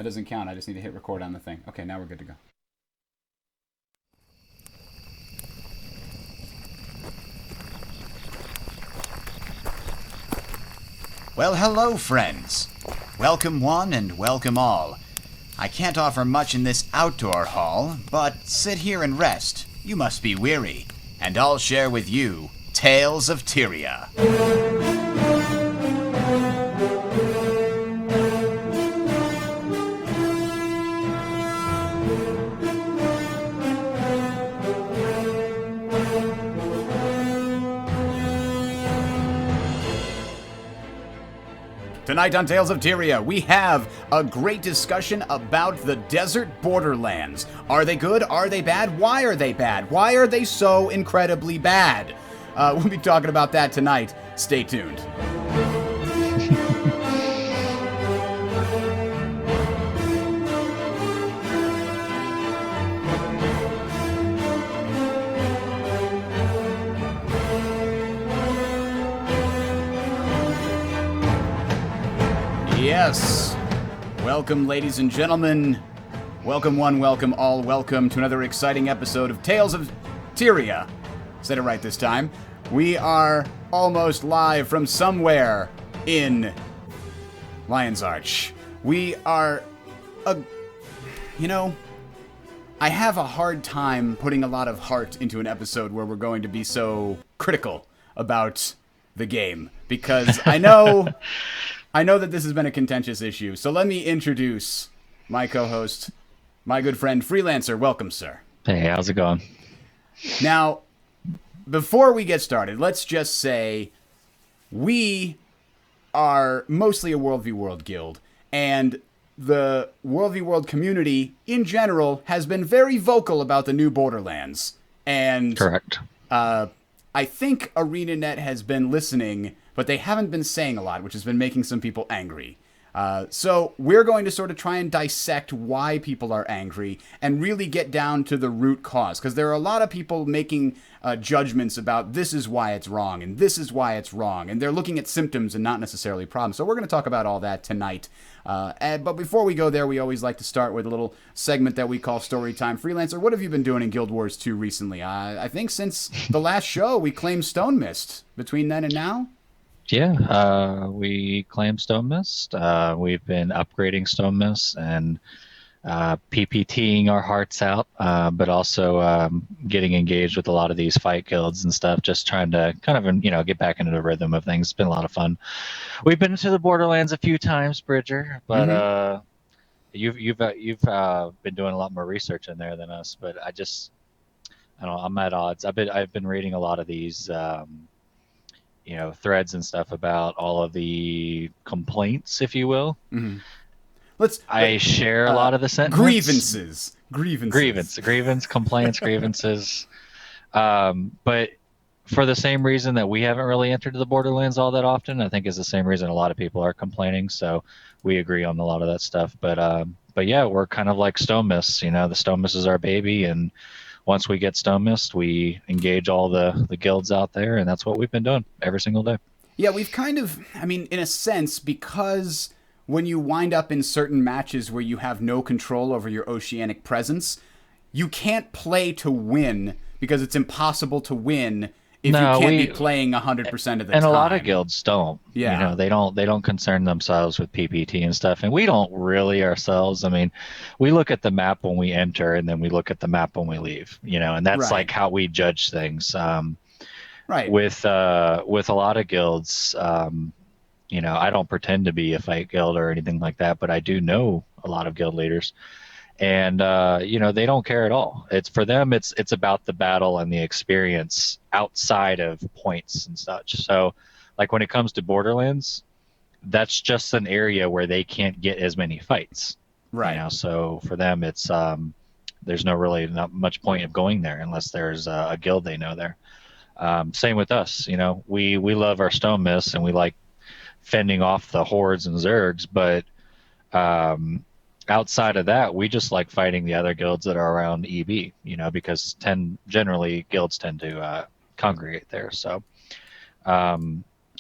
That doesn't count. I just need to hit record on the thing. Okay, now we're good to go. Well, hello, friends. Welcome one and welcome all. I can't offer much in this outdoor hall, but sit here and rest. You must be weary, and I'll share with you Tales of Tyria. Tonight on Tales of Tyria, we have a great discussion about the desert Borderlands. Are they good? Are they bad? Why are they bad? Why are they so incredibly bad? We'll be talking about that tonight. Stay tuned. Yes. Welcome, ladies and gentlemen. Welcome one, welcome all, welcome to another exciting episode of Tales of Tyria. Said it right this time. We are almost live from somewhere in Lion's Arch. We are I have a hard time putting a lot of heart into an episode where we're going to be so critical about the game, because I know that this has been a contentious issue. So let me introduce my co-host, my good friend Freelancer. Welcome, sir. Hey, how's it going? Now, before we get started, let's just say we are mostly a World v. World guild, and the World v. World community in general has been very vocal about the new Borderlands. And Correct. I think ArenaNet has been listening, but they haven't been saying a lot, which has been making some people angry. So we're going to sort of try and dissect why people are angry and really get down to the root cause, because there are a lot of people making judgments about this is why it's wrong and this is why it's wrong, and they're looking at symptoms and not necessarily problems. So we're going to talk about all that tonight. But before we go there, we always like to start with a little segment that we call Story Time. Freelancer, what have you been doing in Guild Wars 2 recently? I think since the last show, we claimed Stone Mist. Between then and now? Yeah, we claim Stone Mist. We've been upgrading Stone Mist and PPTing our hearts out, but also getting engaged with a lot of these fight guilds and stuff, just trying to kind of, get back into the rhythm of things. It's been a lot of fun. We've been to the Borderlands a few times, Bridger, but you've been doing a lot more research in there than us, but I don't know, I'm at odds. I've been reading a lot of these threads and stuff about all of the complaints, if you will. Mm-hmm. I share a lot of the sentiments. Grievance, complaints, grievances. But for the same reason that we haven't really entered the Borderlands all that often, I think is the same reason a lot of people are complaining. So we agree on a lot of that stuff. But yeah, we're kind of like Stone Mist. The Stone Mist is our baby, and once we get Stone Mist, we engage all the guilds out there, and that's what we've been doing every single day. Yeah, we've kind of, in a sense, because when you wind up in certain matches where you have no control over your oceanic presence, you can't play to win, because it's impossible to win if you can't be playing 100% of the time. And a lot of guilds don't. Yeah. They don't concern themselves with PPT and stuff, and we don't really ourselves. We look at the map when we enter, and then we look at the map when we leave. And that's Right. like how we judge things. Right. With a lot of guilds, I don't pretend to be a fight guild or anything like that, but I do know a lot of guild leaders. And they don't care at all. It's for them. It's about the battle and the experience outside of points and such. So, like when it comes to Borderlands, that's just an area where they can't get as many fights. Right. So for them, it's there's not much point of going there unless there's a guild they know there. Same with us. We love our Stone Mist and we like fending off the hordes and zergs, but outside of that, we just like fighting the other guilds that are around EB, because generally guilds tend to congregate there. So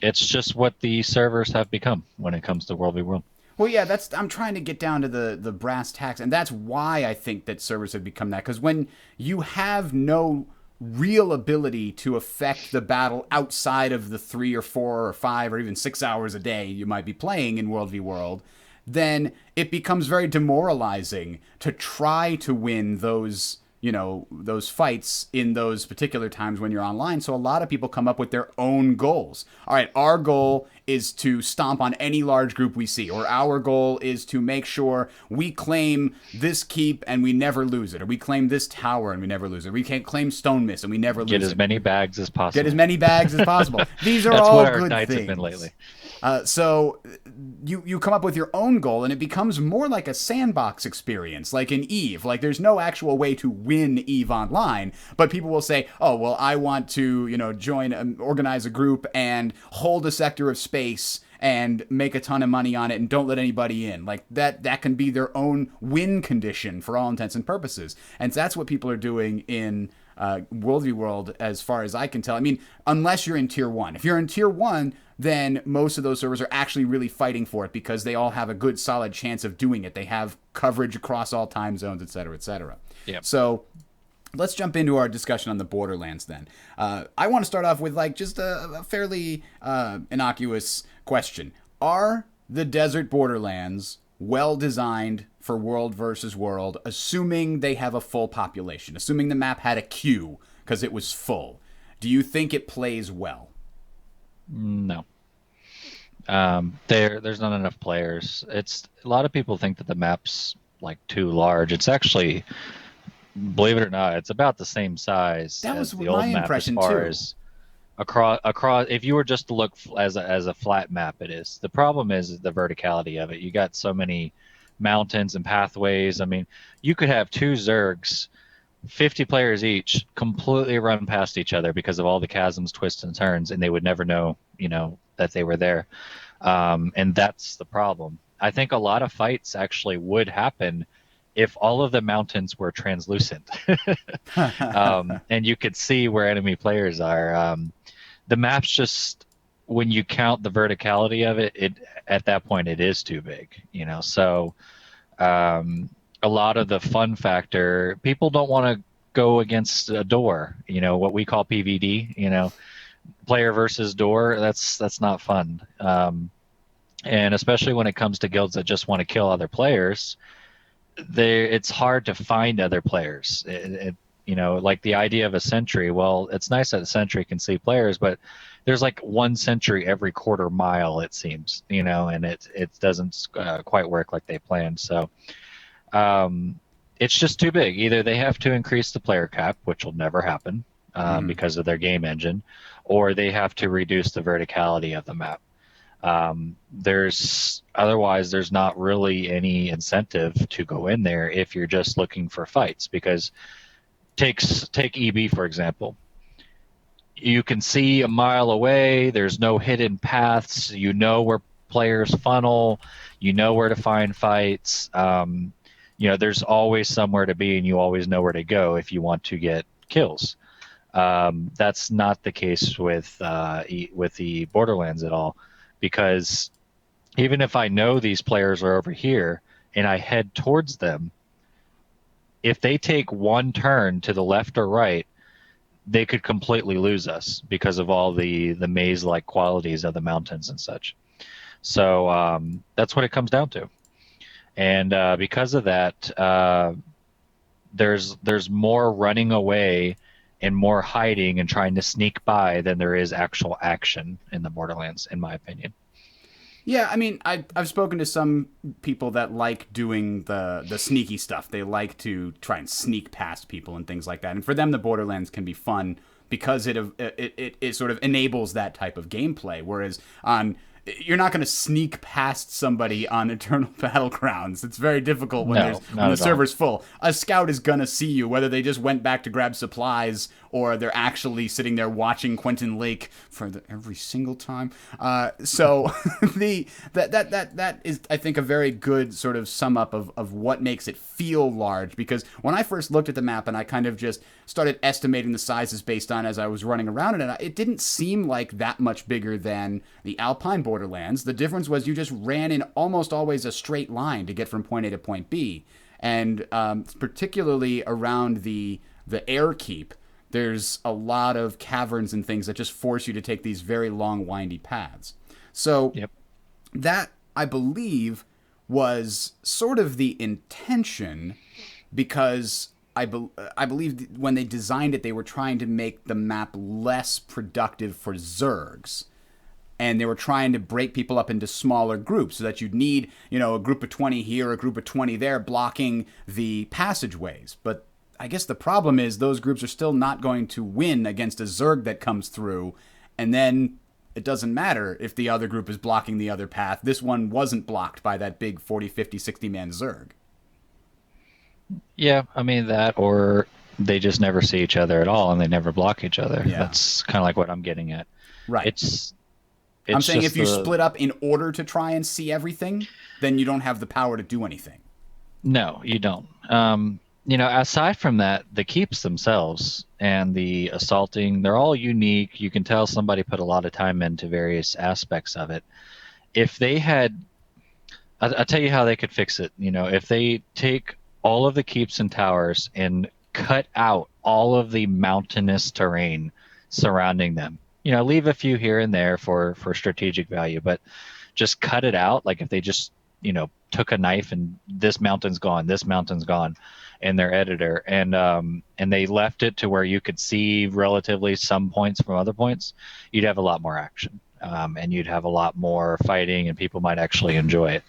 it's just what the servers have become when it comes to World v. World. Well, yeah, I'm trying to get down to the brass tacks, and that's why I think that servers have become that. Because when you have no real ability to affect the battle outside of the 3 or 4 or 5 or even 6 hours a day you might be playing in World v World, then it becomes very demoralizing to try to win those, those fights in those particular times when you're online. So a lot of people come up with their own goals. All right, our goal is to stomp on any large group we see, or our goal is to make sure we claim this keep and we never lose it, or we claim this tower and we never lose it. We can't claim Stone Mist and we never lose it. Get as many bags as possible. Get as many bags as possible. These are That's all what our good nights things. have been lately. So you come up with your own goal, and it becomes more like a sandbox experience, like in EVE. Like, there's no actual way to win EVE online, but people will say, oh, well, I want to, organize a group and hold a sector of space and make a ton of money on it and don't let anybody in. Like, that can be their own win condition for all intents and purposes. And that's what people are doing in World v World, as far as I can tell. I mean, unless you're in Tier 1. If you're in Tier 1, then most of those servers are actually really fighting for it because they all have a good, solid chance of doing it. They have coverage across all time zones, et cetera, et cetera. Yep. So let's jump into our discussion on the Borderlands then. I want to start off with just a fairly innocuous question. Are the desert Borderlands well designed for World versus World, assuming they have a full population, assuming the map had a queue because it was full? Do you think it plays well? No. There's not enough players. It's a lot of people think that the map's like too large. It's actually, believe it or not, it's about the same size as the old map as far as across. If you were just to look as a flat map, it is. The problem is the verticality of it. You got so many mountains and pathways. I mean, you could have two Zergs, 50 players each, completely run past each other because of all the chasms, twists, and turns, and they would never know, that they were there. And that's the problem. I think a lot of fights actually would happen if all of the mountains were translucent. And you could see where enemy players are. The map's just, when you count the verticality of it, at that point it is too big, so a lot of the fun factor, people don't want to go against a door, what we call PvD, player versus door. That's not fun. And especially when it comes to guilds that just want to kill other players, it's hard to find other players. Like the idea of a sentry. Well, it's nice that a sentry can see players, but there's like one sentry every quarter mile, it seems, and it doesn't quite work like they planned. So it's just too big. Either they have to increase the player cap, which will never happen because of their game engine, or they have to reduce the verticality of the map. Otherwise there's not really any incentive to go in there if you're just looking for fights, because take EB for example. You can see a mile away, there's no hidden paths, where players funnel, where to find fights. There's always somewhere to be, and you always know where to go if you want to get kills. That's not the case with the Borderlands at all, because even if I know these players are over here and I head towards them, if they take one turn to the left or right, they could completely lose us because of all the maze-like qualities of the mountains and such. So that's what it comes down to. And because of that, there's more running away and more hiding and trying to sneak by than there is actual action in the Borderlands, in my opinion. Yeah, I mean, I've spoken to some people that like doing the sneaky stuff. They like to try and sneak past people and things like that. And for them, the Borderlands can be fun because it sort of enables that type of gameplay. Whereas you're not going to sneak past somebody on Eternal Battlegrounds. It's very difficult when the server's full. A scout is going to see you, whether they just went back to grab supplies or they're actually sitting there watching Quentin Lake for every single time. So that is, I think, a very good sort of sum up of what makes it feel large. Because when I first looked at the map and I kind of just started estimating the sizes based on as I was running around it didn't seem like that much bigger than the Alpine Borderlands. The difference was you just ran in almost always a straight line to get from point A to point B, and particularly around the air keep, there's a lot of caverns and things that just force you to take these very long, windy paths. So Yep. that, I believe, was sort of the intention, because I believe when they designed it, they were trying to make the map less productive for Zergs. And they were trying to break people up into smaller groups so that you'd need, a group of 20 here, a group of 20 there, blocking the passageways. But I guess the problem is those groups are still not going to win against a Zerg that comes through, and then it doesn't matter if the other group is blocking the other path. This one wasn't blocked by that big 40, 50, 60-man Zerg. Yeah, I mean that, or they just never see each other at all and they never block each other. Yeah. That's kind of like what I'm getting at. Right. It's I'm saying if you just split up in order to try and see everything, then you don't have the power to do anything. No, you don't. Aside from that, the keeps themselves and the assaulting, they're all unique. You can tell somebody put a lot of time into various aspects of it. If they had, I'll tell you how they could fix it. If they take all of the keeps and towers and cut out all of the mountainous terrain surrounding them. Leave a few here and there for strategic value, but just cut it out. Like if they just, took a knife and this mountain's gone, in their editor, and they left it to where you could see relatively some points from other points, you'd have a lot more action, and you'd have a lot more fighting, and people might actually enjoy it.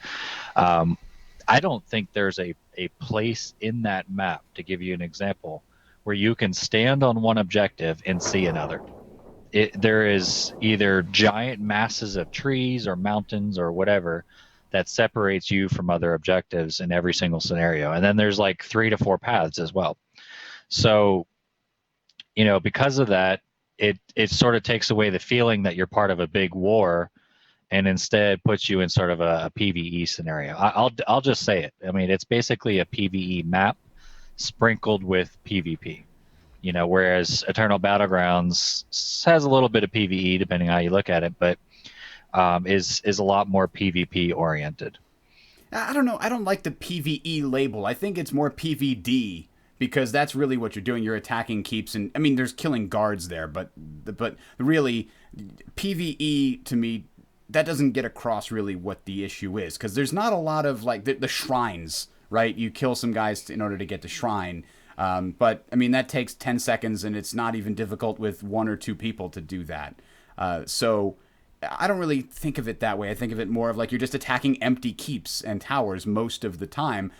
I don't think there's a place in that map, to give you an example, where you can stand on one objective and see another. There is either giant masses of trees or mountains or whatever that separates you from other objectives in every single scenario. And then there's like 3 to 4 paths as well. So, because of that, it sort of takes away the feeling that you're part of a big war, and instead puts you in sort of a PvE scenario. I'll just say it. I mean, it's basically a PvE map sprinkled with PvP. Whereas Eternal Battlegrounds has a little bit of PvE, depending on how you look at it, but is a lot more PvP oriented. I don't know. I don't like the PvE label. I think it's more PvD, because that's really what you're doing. You're attacking keeps, and I mean, there's killing guards there, but really, PvE to me, that doesn't get across really what the issue is, because there's not a lot of like the shrines, right? You kill some guys in order to get the shrine. But I mean, that takes 10 seconds, and it's not even difficult with 1 or 2 people to do that. So I don't really think of it that way. I think of it more of like you're just attacking empty keeps and towers most of the time,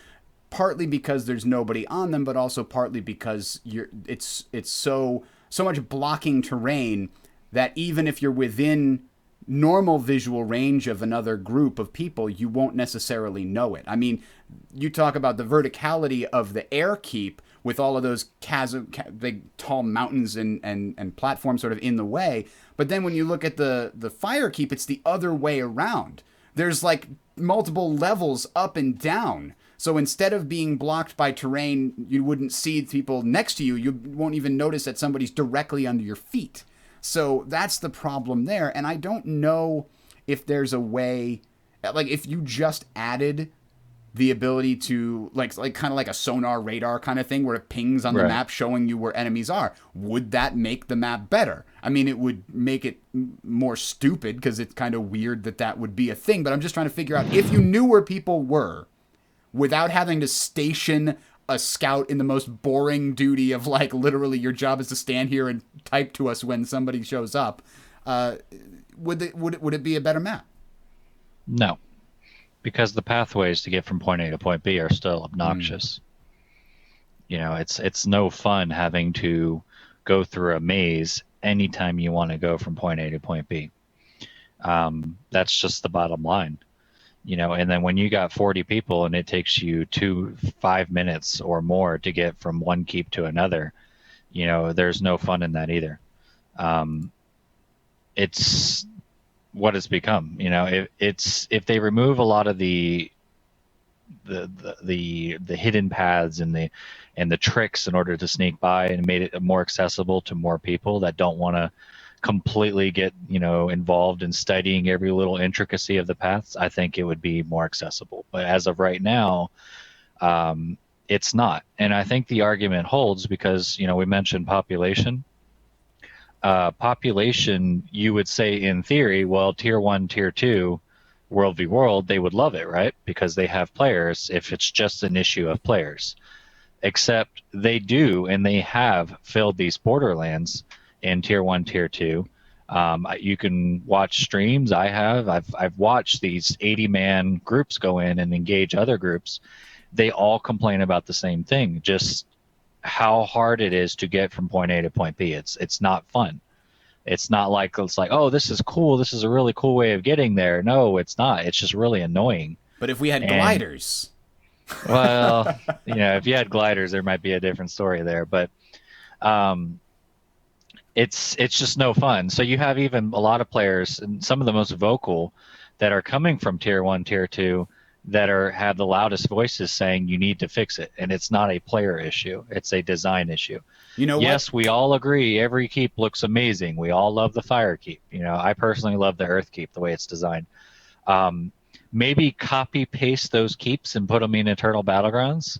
partly because there's nobody on them, but also partly because it's so much blocking terrain that even if you're within normal visual range of another group of people, you won't necessarily know it. I mean, you talk about the verticality of the air keep with all of those big tall mountains and platforms sort of in the way, but then when you look at the fire keep, it's the other way around. There's like multiple levels up and down. So instead of being blocked by terrain, you wouldn't see people next to you. You won't even notice that somebody's directly under your feet. So that's the problem there. And I don't know if there's a way, like if you just added the ability to like kind of like a sonar radar kind of thing where it pings on the map showing you where enemies are, would that make the map better? I mean, it would make it more stupid because it's kind of weird that would be a thing. But I'm just trying to figure out if you knew where people were without having to station a scout in the most boring duty of like literally your job is to stand here and type to us when somebody shows up, would it be a better map? No, because the pathways to get from point A to point B are still obnoxious. It's no fun having to go through a maze anytime you want to go from point A to point B. That's just the bottom line. And then when you got 40 people and it takes you 5 minutes or more to get from one keep to another, there's no fun in that either. It's what it's become. If they remove a lot of the hidden paths and the tricks in order to sneak by and made it more accessible to more people that don't want to completely get, involved in studying every little intricacy of the paths, I think it would be more accessible. But as of right now, it's not. And I think the argument holds because, we mentioned population. Population, you would say in theory, well, tier 1, tier 2, World v World, they would love it, right? Because they have players if it's just an issue of players. Except they do, and they have filled these Borderlands in tier 1, tier 2. You can watch streams. I've watched these 80-man groups go in and engage other groups. They all complain about the same thing, just how hard it is to get from point A to point B. It's not fun. It's not like oh, this is cool. This is a really cool way of getting there. No, it's not. It's just really annoying. But if we had gliders, well, if you had gliders, there might be a different story there. But it's just no fun. So you have even a lot of players, and some of the most vocal, that are coming from tier 1, tier 2, that have the loudest voices saying you need to fix it, and it's not a player issue, it's a design issue. Yes, we all agree every keep looks amazing. We all love the fire keep. I personally love the earth keep, the way it's designed. Maybe copy paste those keeps and put them in Eternal Battlegrounds.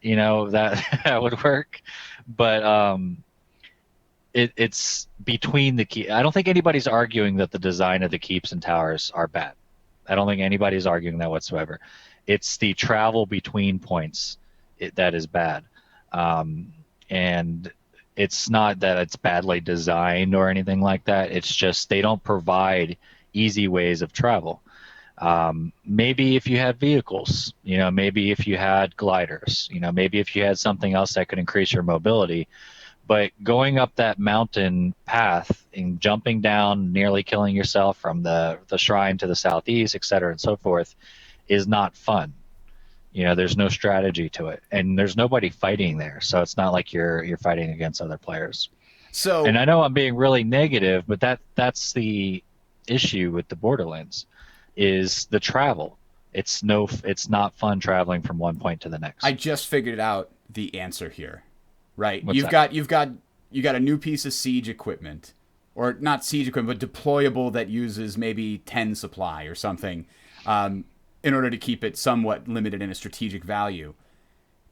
That would work. But it's between the keep. I don't think anybody's arguing that the design of the keeps and towers are bad. I don't think anybody's arguing that whatsoever. It's the travel between points that is bad. And it's not that it's badly designed or anything like that. It's just they don't provide easy ways of travel. Maybe if you had vehicles, maybe if you had gliders, maybe if you had something else that could increase your mobility. But going up that mountain path and jumping down, nearly killing yourself from the shrine to the southeast, et cetera, and so forth, is not fun. There's no strategy to it, and there's nobody fighting there, so it's not like you're fighting against other players. So, and I know I'm being really negative, but that's the issue with the Borderlands, is the travel. It's not fun traveling from one point to the next. I just figured out the answer here. Right. What's you've got a new piece of siege equipment, or not siege equipment, but deployable that uses maybe 10 supply or something, in order to keep it somewhat limited in a strategic value.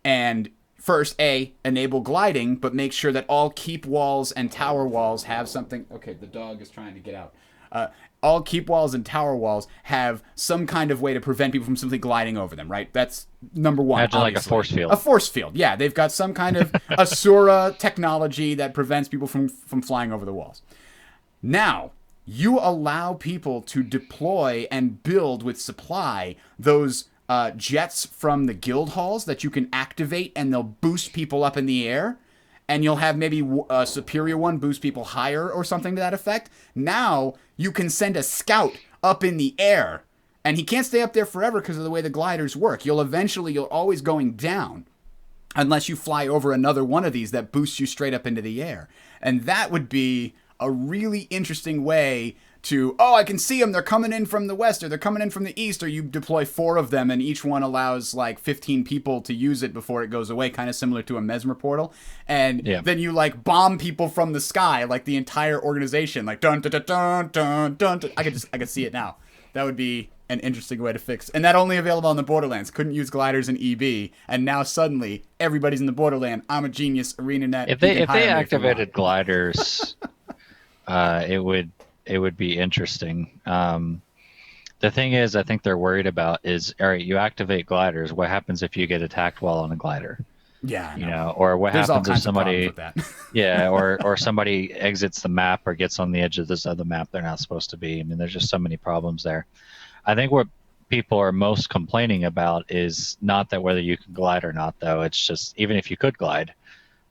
And first, enable gliding, but make sure that all keep walls and tower walls have something. Okay, the dog is trying to get out. All keep walls and tower walls have some kind of way to prevent people from simply gliding over them, right? That's number one. Imagine like a force field. A force field, yeah. They've got some kind of Asura technology that prevents people from flying over the walls. Now, you allow people to deploy and build with supply those jets from the guild halls that you can activate, and they'll boost people up in the air. And you'll have maybe a superior one boost people higher or something to that effect. Now you can send a scout up in the air, and he can't stay up there forever because of the way the gliders work. You're always going down unless you fly over another one of these that boosts you straight up into the air. And that would be a really interesting way to, I can see them, they're coming in from the west, or they're coming in from the east, or you deploy 4 of them, and each one allows like 15 people to use it before it goes away, kind of similar to a mesmer portal. And then you like bomb people from the sky, like the entire organization, like dun dun dun dun dun dun. I could see it now. That would be an interesting way to fix. And that only available on the Borderlands. Couldn't use gliders in EB, and now suddenly everybody's in the Borderland. I'm a genius. ArenaNet. If they activated gliders, it would be interesting. The thing is, I think they're worried about is, all right, you activate gliders. What happens if you get attacked while on a glider? Yeah, or what There's happens all if somebody, of problems with that. or somebody exits the map or gets on the edge of this other map they're not supposed to be. I mean, there's just so many problems there. I think what people are most complaining about is not that whether you can glide or not, though. It's just, even if you could glide,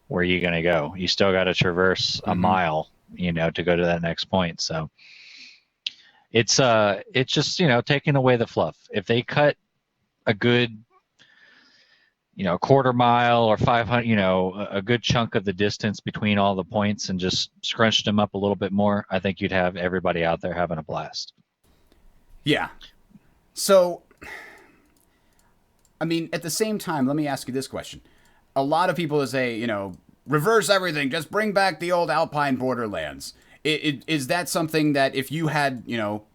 where are you going to go? You still got to traverse a mile, to go to that next point. So it's just, taking away the fluff. If they cut a good, quarter mile or 500, a good chunk of the distance between all the points and just scrunched them up a little bit more, I think you'd have everybody out there having a blast. Yeah. So, I mean, at the same time, let me ask you this question. A lot of people say, reverse everything, just bring back the old Alpine Borderlands. Is that something that if you had,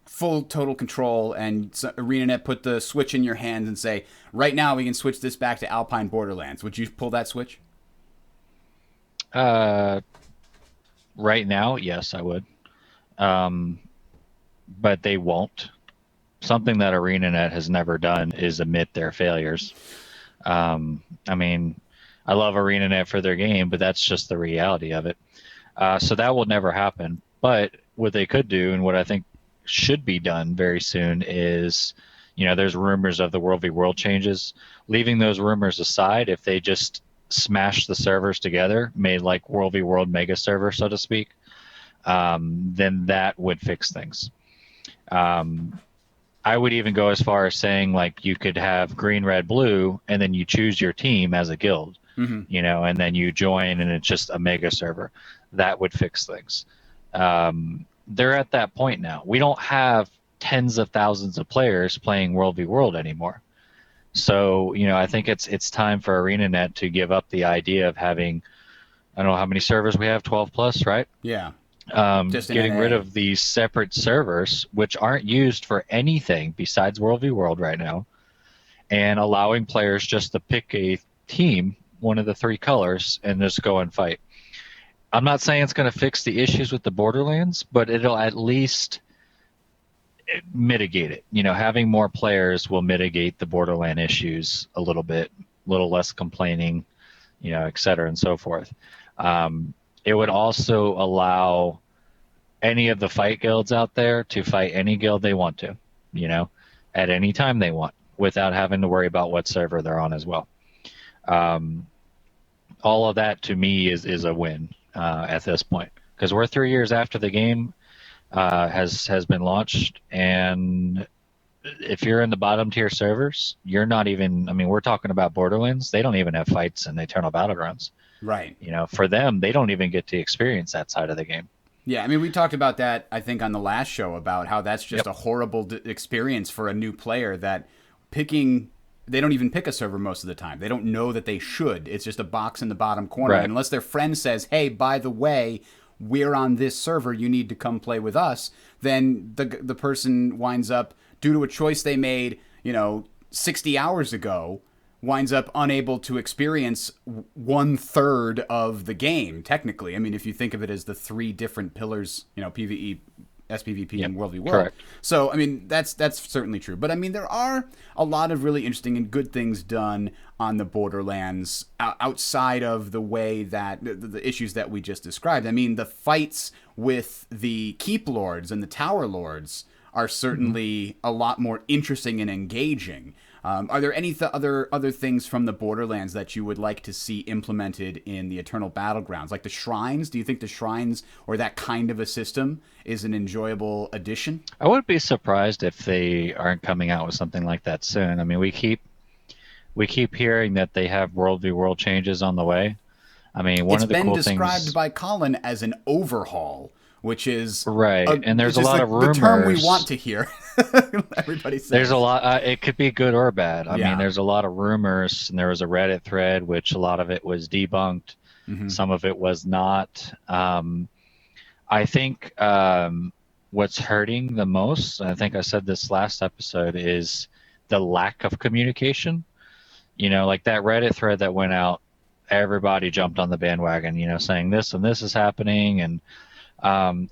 full total control and ArenaNet put the switch in your hands and say, right now we can switch this back to Alpine Borderlands, would you pull that switch? Uh, right now, yes, I would. Um, but they won't. Something that ArenaNet has never done is admit their failures. I mean, I love ArenaNet for their game, but that's just the reality of it. So that will never happen. But what they could do, and what I think should be done very soon, is, there's rumors of the World v World changes. Leaving those rumors aside, if they just smash the servers together, made like World v World mega server, so to speak, then that would fix things. I would even go as far as saying like you could have green, red, blue, and then you choose your team as a guild, and then you join and it's just a mega server. That would fix things. They're at that point now. We don't have tens of thousands of players playing World v World anymore. So, I think it's time for ArenaNet to give up the idea of having, I don't know how many servers we have, 12 plus, right? Yeah. Just getting rid of these separate servers, which aren't used for anything besides World v World right now, and allowing players just to pick a team, one of the three colors, and just go and fight. I'm not saying it's going to fix the issues with the Borderlands, but it'll at least mitigate it. Having more players will mitigate the Borderland issues a little bit, a little less complaining, et cetera and so forth. It would also allow any of the fight guilds out there to fight any guild they want to, at any time they want, without having to worry about what server they're on as well. All of that to me is a win at this point, because we're 3 years after the game has been launched, and if you're in the bottom tier servers, you're not even. I mean, we're talking about Borderlands. They don't even have fights in Eternal Battlegrounds. Right. For them, they don't even get to experience that side of the game. Yeah, I mean, we talked about that, I think, on the last show, about how that's just a horrible experience for a new player, that they don't even pick a server most of the time. They don't know that they should. It's just a box in the bottom corner. Right. Unless their friend says, hey, by the way, we're on this server, you need to come play with us, then the person winds up, due to a choice they made, 60 hours ago, winds up unable to experience 1/3 of the game, technically. I mean, if you think of it as the three different pillars, PvE, SPVP, and World v World. Correct. So, I mean, that's certainly true. But, I mean, there are a lot of really interesting and good things done on the Borderlands outside of the way that the issues that we just described. I mean, the fights with the Keep Lords and the Tower Lords are certainly a lot more interesting and engaging. Are there any other things from the Borderlands that you would like to see implemented in the Eternal Battlegrounds? Like the shrines? Do you think the shrines or that kind of a system is an enjoyable addition? I wouldn't be surprised if they aren't coming out with something like that soon. I mean, we keep hearing that they have World v World changes on the way. I mean, one of the cool things... It's been described by Colin as an overhaul, which is right, and there's a lot of rumors. The term we want to hear. Everybody says there's a lot. It could be good or bad. I mean, there's a lot of rumors, and there was a Reddit thread, which a lot of it was debunked. Mm-hmm. Some of it was not. I think what's hurting the most, and I think I said this last episode, is the lack of communication. Like that Reddit thread that went out, everybody jumped on the bandwagon, saying this and this is happening, and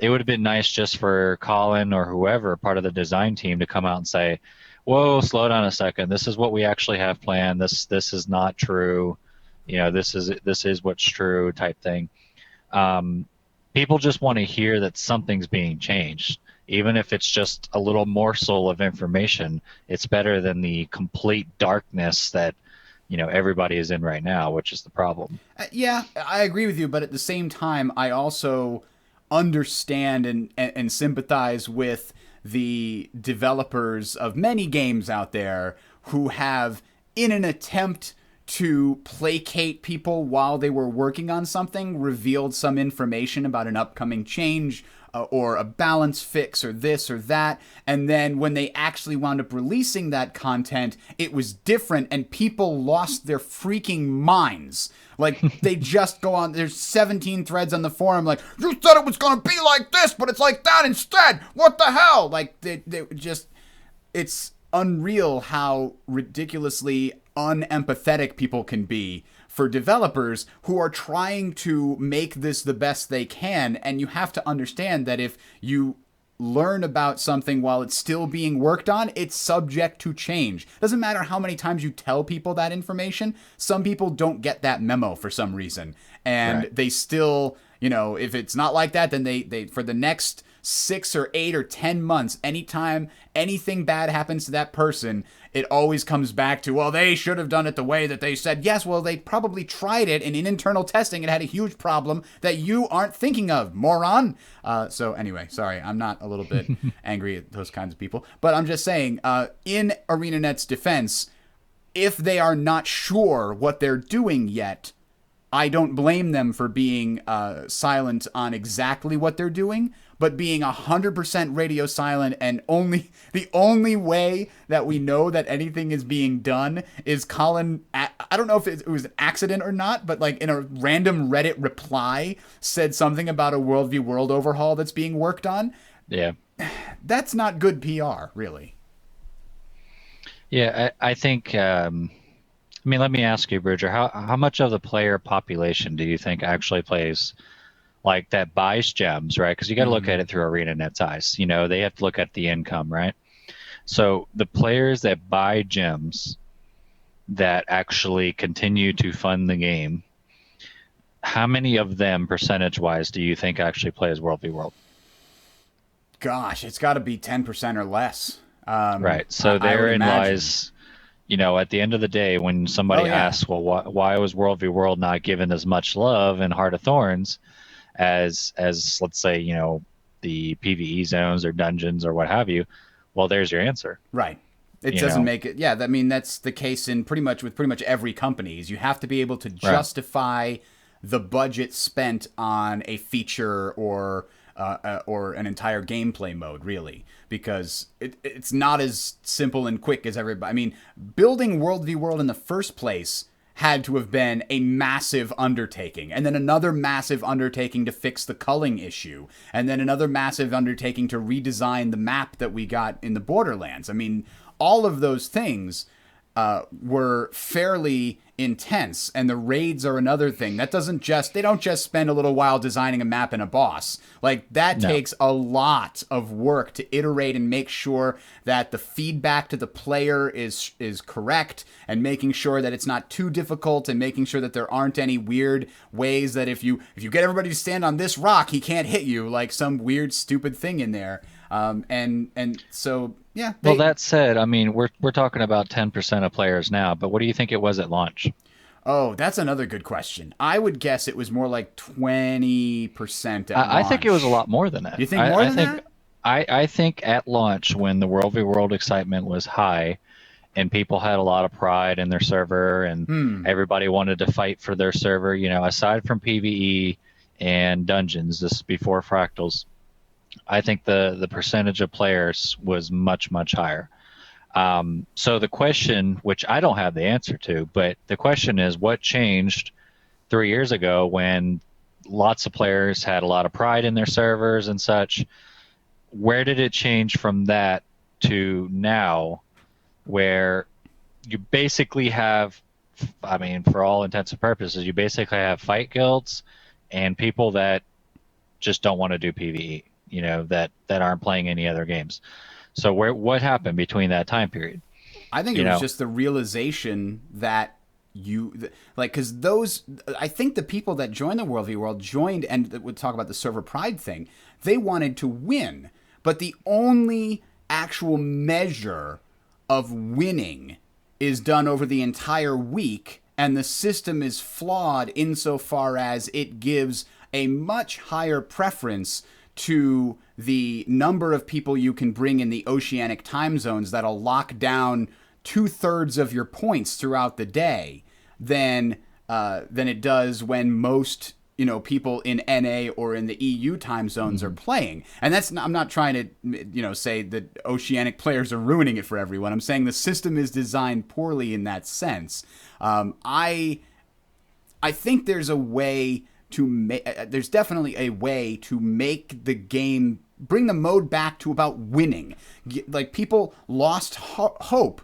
it would have been nice just for Colin or whoever, part of the design team, to come out and say, whoa, slow down a second. This is what we actually have planned. This is not true. This is what's true type thing. People just want to hear that something's being changed. Even if it's just a little morsel of information, it's better than the complete darkness that everybody is in right now, which is the problem. Yeah, I agree with you, but at the same time, I also understand and sympathize with the developers of many games out there who have, in an attempt to placate people while they were working on something, revealed some information about an upcoming change or a balance fix or this or that. And then when they actually wound up releasing that content, it was different and people lost their freaking minds. Like, they just go on, there's 17 threads on the forum like, you said it was going to be like this, but it's like that instead. What the hell? Like, they just, it's unreal how ridiculously unempathetic people can be for developers who are trying to make this the best they can. And you have to understand that if you learn about something while it's still being worked on, it's subject to change. Doesn't matter how many times you tell people that information. Some people don't get that memo for some reason. And they still, you know, if it's not like that, then they for the next 6 or 8 or 10 months, anytime anything bad happens to that person, it always comes back to, well, they should have done it the way that they said. Yes, well, they probably tried it, and in internal testing, it had a huge problem that you aren't thinking of, moron. So anyway, sorry, I'm not a little bit angry at those kinds of people, but I'm just saying, in ArenaNet's defense, if they are not sure what they're doing yet, I don't blame them for being silent on exactly what they're doing, but being 100% radio silent, and the only way that we know that anything is being done is Colin, I don't know if it was an accident or not, but like in a random Reddit reply said something about a World v. World overhaul that's being worked on. Yeah. That's not good PR, really. Yeah, I think... I mean, let me ask you, Bridger, how much of the player population do you think actually plays, like, that buys gems, right? Because you got to look at it through ArenaNet's eyes. You know, they have to look at the income, right? So the players that buy gems that actually continue to fund the game, how many of them, percentage-wise, do you think actually plays World v. World? Gosh, it's got to be 10% or less. Right. So therein lies... You know, at the end of the day, when somebody asks, well, why was World v. World not given as much love in Heart of Thorns as let's say, you know, the PvE zones or dungeons or what have you? Well, there's your answer. Right. It doesn't make it. Yeah, I mean, that's the case in pretty much every company. Is you have to be able to justify the budget spent on a feature or an entire gameplay mode, really, because it's not as simple and quick as everybody. I mean, building World v. World in the first place had to have been a massive undertaking, and then another massive undertaking to fix the culling issue, and then another massive undertaking to redesign the map that we got in the Borderlands. I mean, all of those things were fairly intense, and the raids are another thing. They don't just spend a little while designing a map and a boss. Like, that takes a lot of work to iterate and make sure that the feedback to the player is correct, and making sure that it's not too difficult, and making sure that there aren't any weird ways that if you get everybody to stand on this rock, he can't hit you, like some weird stupid thing in there. And so, yeah. Well, that said, I mean, we're talking about 10% of players now, but what do you think it was at launch? Oh, that's another good question. I would guess it was more like 20% at launch. I think it was a lot more than that. You think more than that? I think at launch, when the World v. World excitement was high, and people had a lot of pride in their server, and everybody wanted to fight for their server, you know, aside from PvE and dungeons, this is before Fractals, I think the percentage of players was much, much higher. So the question, which I don't have the answer to, but the question is, what changed 3 years ago when lots of players had a lot of pride in their servers and such? Where did it change from that to now, where you basically have, I mean, for all intents and purposes, you basically have fight guilds and people that just don't want to do PvE, you know, that aren't playing any other games. So what happened between that time period? I think it was just the realization that because I think the people that joined the World v. World joined, and would talk about the server pride thing, they wanted to win. But the only actual measure of winning is done over the entire week, and the system is flawed insofar as it gives a much higher preference to the number of people you can bring in the oceanic time zones that'll lock down 2/3 of your points throughout the day, than it does when most people in NA or in the EU time zones are playing. And I'm not trying to say that Oceanic players are ruining it for everyone. I'm saying the system is designed poorly in that sense. I think there's a way to there's definitely a way to make the game, bring the mode back to about winning. Like, people lost hope.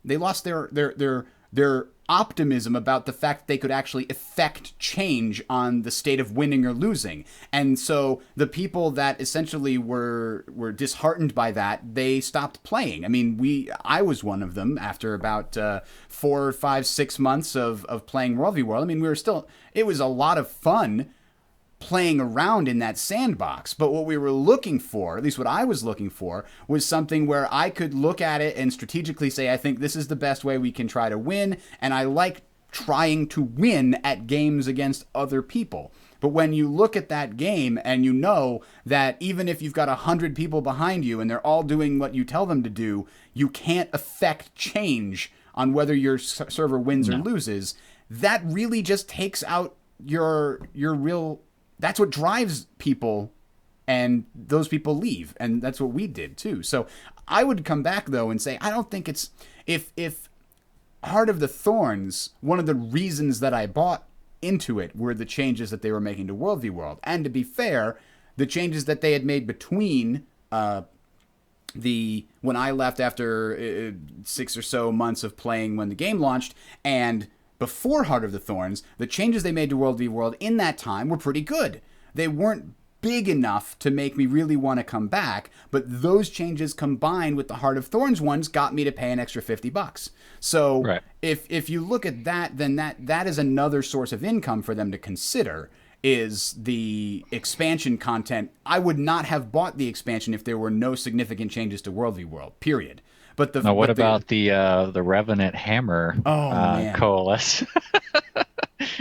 They lost their optimism about the fact that they could actually affect change on the state of winning or losing. And so the people that essentially were disheartened by that, they stopped playing. I mean, I was one of them after about 4, 5, 6 months of playing World v World. I mean, it was a lot of fun playing around in that sandbox. But what we were looking for, at least what I was looking for, was something where I could look at it and strategically say, I think this is the best way we can try to win, and I like trying to win at games against other people. But when you look at that game and you know that even if you've got 100 people behind you and they're all doing what you tell them to do, you can't affect change on whether your server wins or loses, that really just takes out your real... That's what drives people, and those people leave, and that's what we did too. So I would come back though and say, I don't think it's... If Heart of the Thorns, one of the reasons that I bought into it were the changes that they were making to World v World. And to be fair, the changes that they had made between when I left after 6 or so months of playing when the game launched, and before Heart of the Thorns, the changes they made to World v World in that time were pretty good. They weren't big enough to make me really want to come back, but those changes combined with the Heart of Thorns ones got me to pay an extra $50. So right. if you look at that, then that is another source of income for them to consider, is the expansion content. I would not have bought the expansion if there were no significant changes to World v World, period. But what about the Revenant hammer coalesce?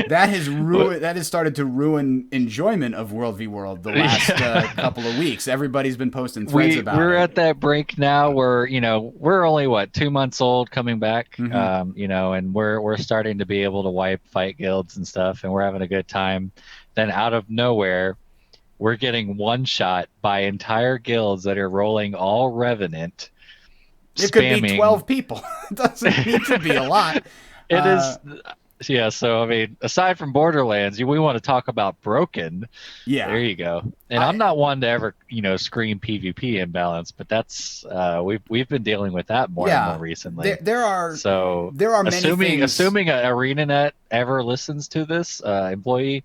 That has started to ruin enjoyment of World v World the last couple of weeks. Everybody's been posting threads about it. We're at that break now where we're only 2 months old coming back, and we're starting to be able to wipe fight guilds and stuff, and we're having a good time. Then out of nowhere, we're getting one shot by entire guilds that are rolling all Revenant. It could be 12 people. It doesn't need to be a lot. It is. Yeah, so, I mean, aside from Borderlands, we want to talk about broken. Yeah. There you go. And I'm not one to ever, scream PvP imbalance, but that's we've been dealing with that more and more recently. There are many things. Assuming ArenaNet ever listens to this employee,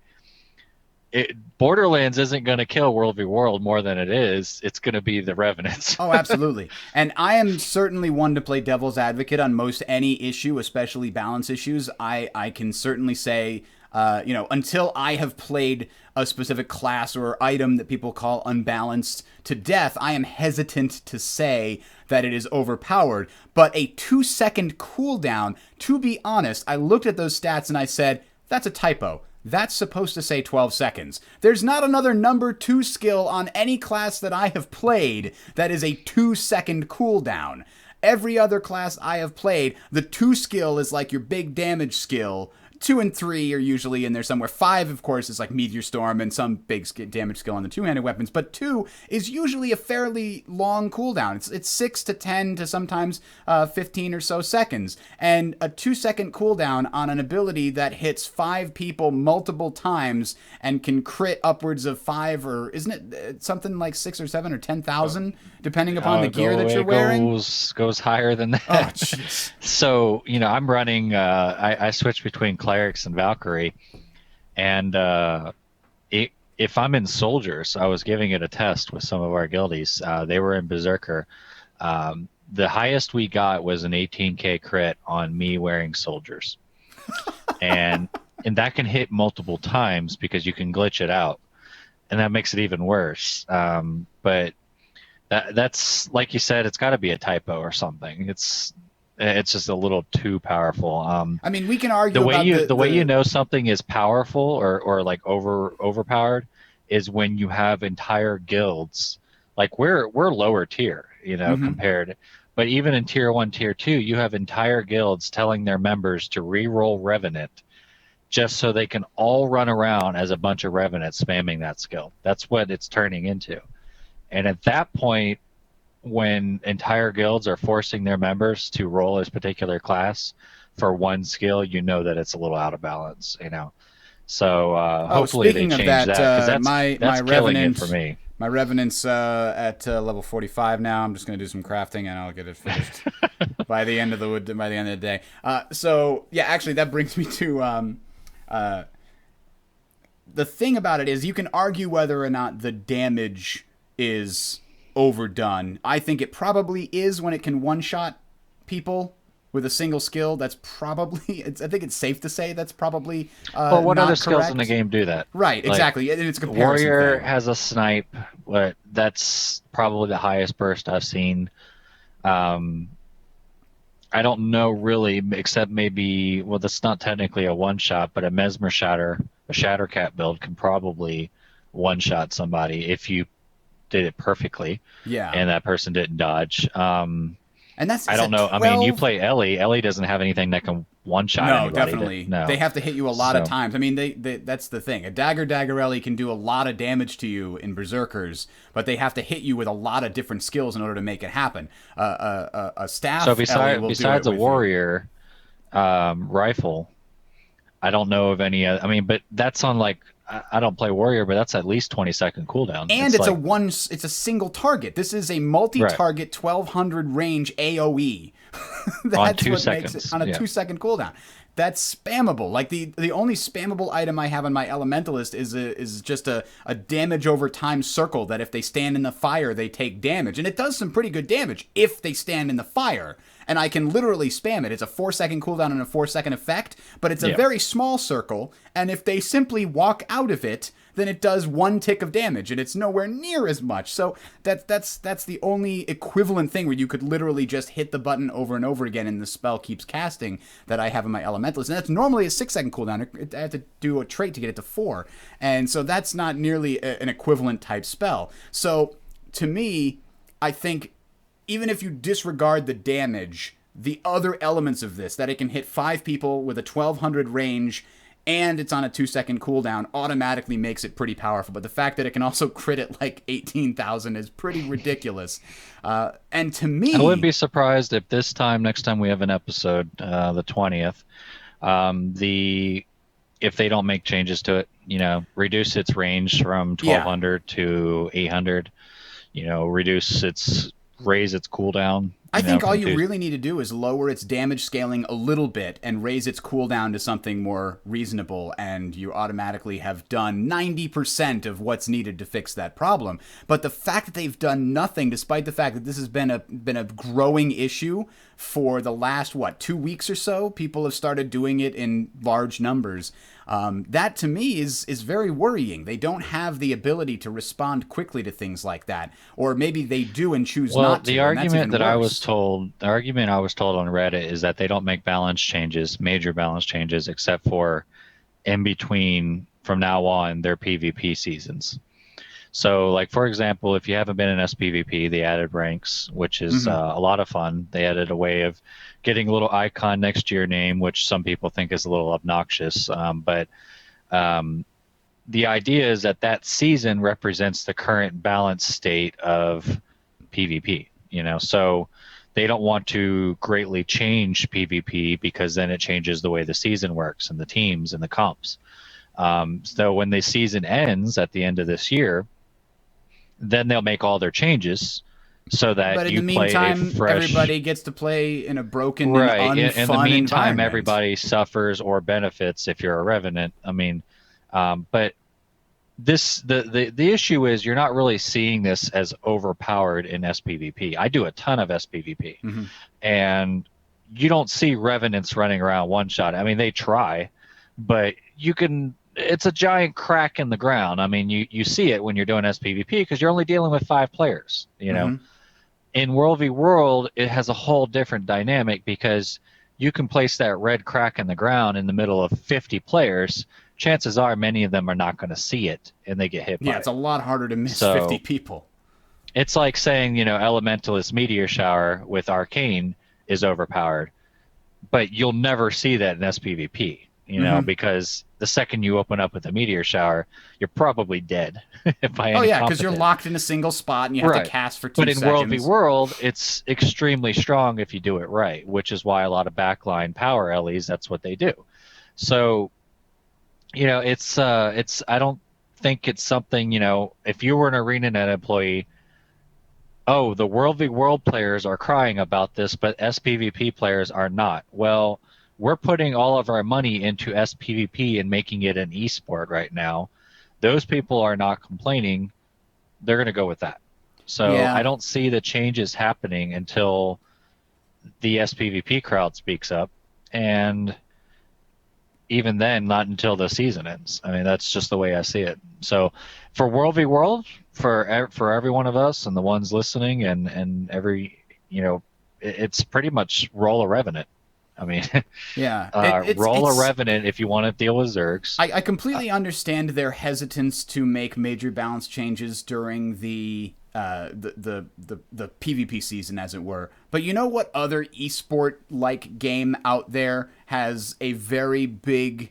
Borderlands isn't going to kill World v World more than it is. It's going to be the Revenants. Oh, absolutely. And I am certainly one to play devil's advocate on most any issue, especially balance issues. I can certainly say, until I have played a specific class or item that people call unbalanced to death, I am hesitant to say that it is overpowered. But a 2-second cooldown, to be honest, I looked at those stats and I said, that's a typo. That's supposed to say 12 seconds. There's not another number 2 skill on any class that I have played that is a 2-second cooldown. Every other class I have played, the 2 skill is like your big damage skill. 2 and 3 are usually in there somewhere. 5, of course, is like Meteor Storm and some big damage skill on the two-handed weapons. But 2 is usually a fairly long cooldown. It's 6 to 10 to sometimes 15 or so seconds. And a 2-second cooldown on an ability that hits 5 people multiple times and can crit upwards of 5, or isn't it something like 6 or 7 or 10,000, depending upon the gear that you're wearing? Goes higher than that. Oh, jeez. So, I'm running, I switch between Clerics and Valkyrie, and if I'm in Soldiers, I was giving it a test with some of our guildies. They were in Berserker. The highest we got was an 18k crit on me wearing Soldiers, and that can hit multiple times because you can glitch it out, and that makes it even worse. But that's like you said, it's got to be a typo or something. It's just a little too powerful. I mean, we can argue the way you know something is powerful or like overpowered is when you have entire guilds. Like we're lower tier, compared, But even in tier 1, tier 2, you have entire guilds telling their members to re-roll Revenant just so they can all run around as a bunch of Revenants spamming that skill. That's what it's turning into. And at that point, when entire guilds are forcing their members to roll this particular class for one skill, you know that it's a little out of balance, you know. So Oh, hopefully they speaking of change that, that, because my that's killing it Revenant, for me. my Revenant's at level 45 now. I'm just gonna do some crafting and I'll get it finished by the end of the day. So yeah, actually that brings me to the thing about it is you can argue whether or not the damage is overdone. I think it probably is when it can one-shot people with a single skill. That's probably, I think it's safe to say that's probably Well, what not other skills correct. in the game do that? Right, Like, exactly. And it's a comparison Warrior thing. has a snipe, but that's probably the highest burst I've seen. Um, I don't know really, except maybe, well, that's not technically a one shot, but a Mesmer Shatter, a Shattercat build can probably one shot somebody if you did it perfectly Yeah. and that person didn't dodge. And that's I is don't that know. I mean, you 12? play Ellie. Ellie doesn't have anything that can one shot No, anybody. definitely. They No. have to hit you a lot of So, times. I mean, that's the thing. A Dagger Ellie can do a lot of damage to you in Berserkers, but they have to hit you with a lot of different skills in order to make it happen. A staff so Ellie will do it besides a with you. warrior rifle, I don't know of any. I mean, but that's on like I don't play warrior, but that's at least 20-second cooldown. And It's like it's a single target. This is a right multi-target 1200 range AoE. on That's two what makes it seconds. on a Yeah. 2 second cooldown. That's spammable. Like the only spammable item I have on my elementalist is just a damage over time circle that if they stand in the fire they take damage, and it does some pretty good damage if they stand in the fire. And I can literally spam it. It's a 4 second cooldown and a 4 second effect, but it's a Yeah. very small circle. And if they simply walk out of it, then it does 1 tick of damage, and it's nowhere near as much. So that's the only equivalent thing where you could literally just hit the button over and over again, and the spell keeps casting that I have in my elementalist, and that's normally a 6 second cooldown. I have to do a trait to get it to 4, and so that's not nearly an equivalent type spell. So to me, I think even if you disregard the damage, the other elements of this, that it can hit 5 people with a 1200 range and it's on a 2 second cooldown, automatically makes it pretty powerful. But the fact that it can also crit at like 18,000 is pretty ridiculous. And to me, I wouldn't be surprised if next time we have an episode, the 20th, the if they don't make changes to it, you know, reduce its range from 1200 to 800, you know, raise its cooldown. I think all you two. really need to do is lower its damage scaling a little bit and raise its cooldown to something more reasonable, and you automatically have done 90% of what's needed to fix that problem. But the fact that they've done nothing, despite the fact that this has been a growing issue for the last 2 weeks or so, people have started doing it in large numbers. That to me is very worrying. They don't have the ability to respond quickly to things like that, or maybe they do and choose not to. The and that's even argument that I was worse. told, the argument I was told on Reddit is that they don't make major balance changes, except for in between from now on their PvP seasons. So, like for example, if you haven't been in SPVP, they added ranks, which is a lot of fun. They added a way of getting a little icon next to your name, which some people think is a little obnoxious. But the idea is that season represents the current balance state of PvP. You know, so they don't want to greatly change PvP because then it changes the way the season works and the teams and the comps. So when the season ends at the end of this year, then they'll make all their changes so that But in you the play a meantime, fresh. everybody gets to play in a broken Right. and unfun In the meantime, environment. everybody suffers or benefits if you're a Revenant. I mean, but the issue is you're not really seeing this as overpowered in SPVP. I do a ton of SPVP, and you don't see Revenants running around one shot. I mean, they try, but you can. It's a giant crack in the ground. I mean, you see it when you're doing SPVP because you're only dealing with 5 players. You know, in World v World, it has a whole different dynamic because you can place that red crack in the ground in the middle of 50 players. Chances are many of them are not going to see it and they get hit by Yeah, it's a lot harder to miss So, 50 people. It's like saying, Elementalist Meteor Shower with Arcane is overpowered, but you'll never see that in SPVP, Hmm. because the second you open up with a Meteor Shower, you're probably dead by Oh any yeah, because you're competent. locked in a single spot and you have to Right. cast for But two in World v seconds. World, it's extremely strong if you do it right, which is why a lot of backline power Ellies, that's what they do. So, it's I don't think it's something, if you were an ArenaNet employee, oh, the World v World players are crying about this, but SPVP players are not. Well, we're putting all of our money into SPVP and making it an esport right now. Those people are not complaining. They're going to go with that. So Yeah. I don't see the changes happening until the SPVP crowd speaks up. And even then, not until the season ends. I mean, that's just the way I see it. So, for World v World, for every one of us and the ones listening, and every, it's pretty much roll a Revenant. I mean, Yeah. roll a Revenant if you want to deal with Zergs. I completely understand their hesitance to make major balance changes during the PvP season, as it were. But you know what other esport like game out there has a very big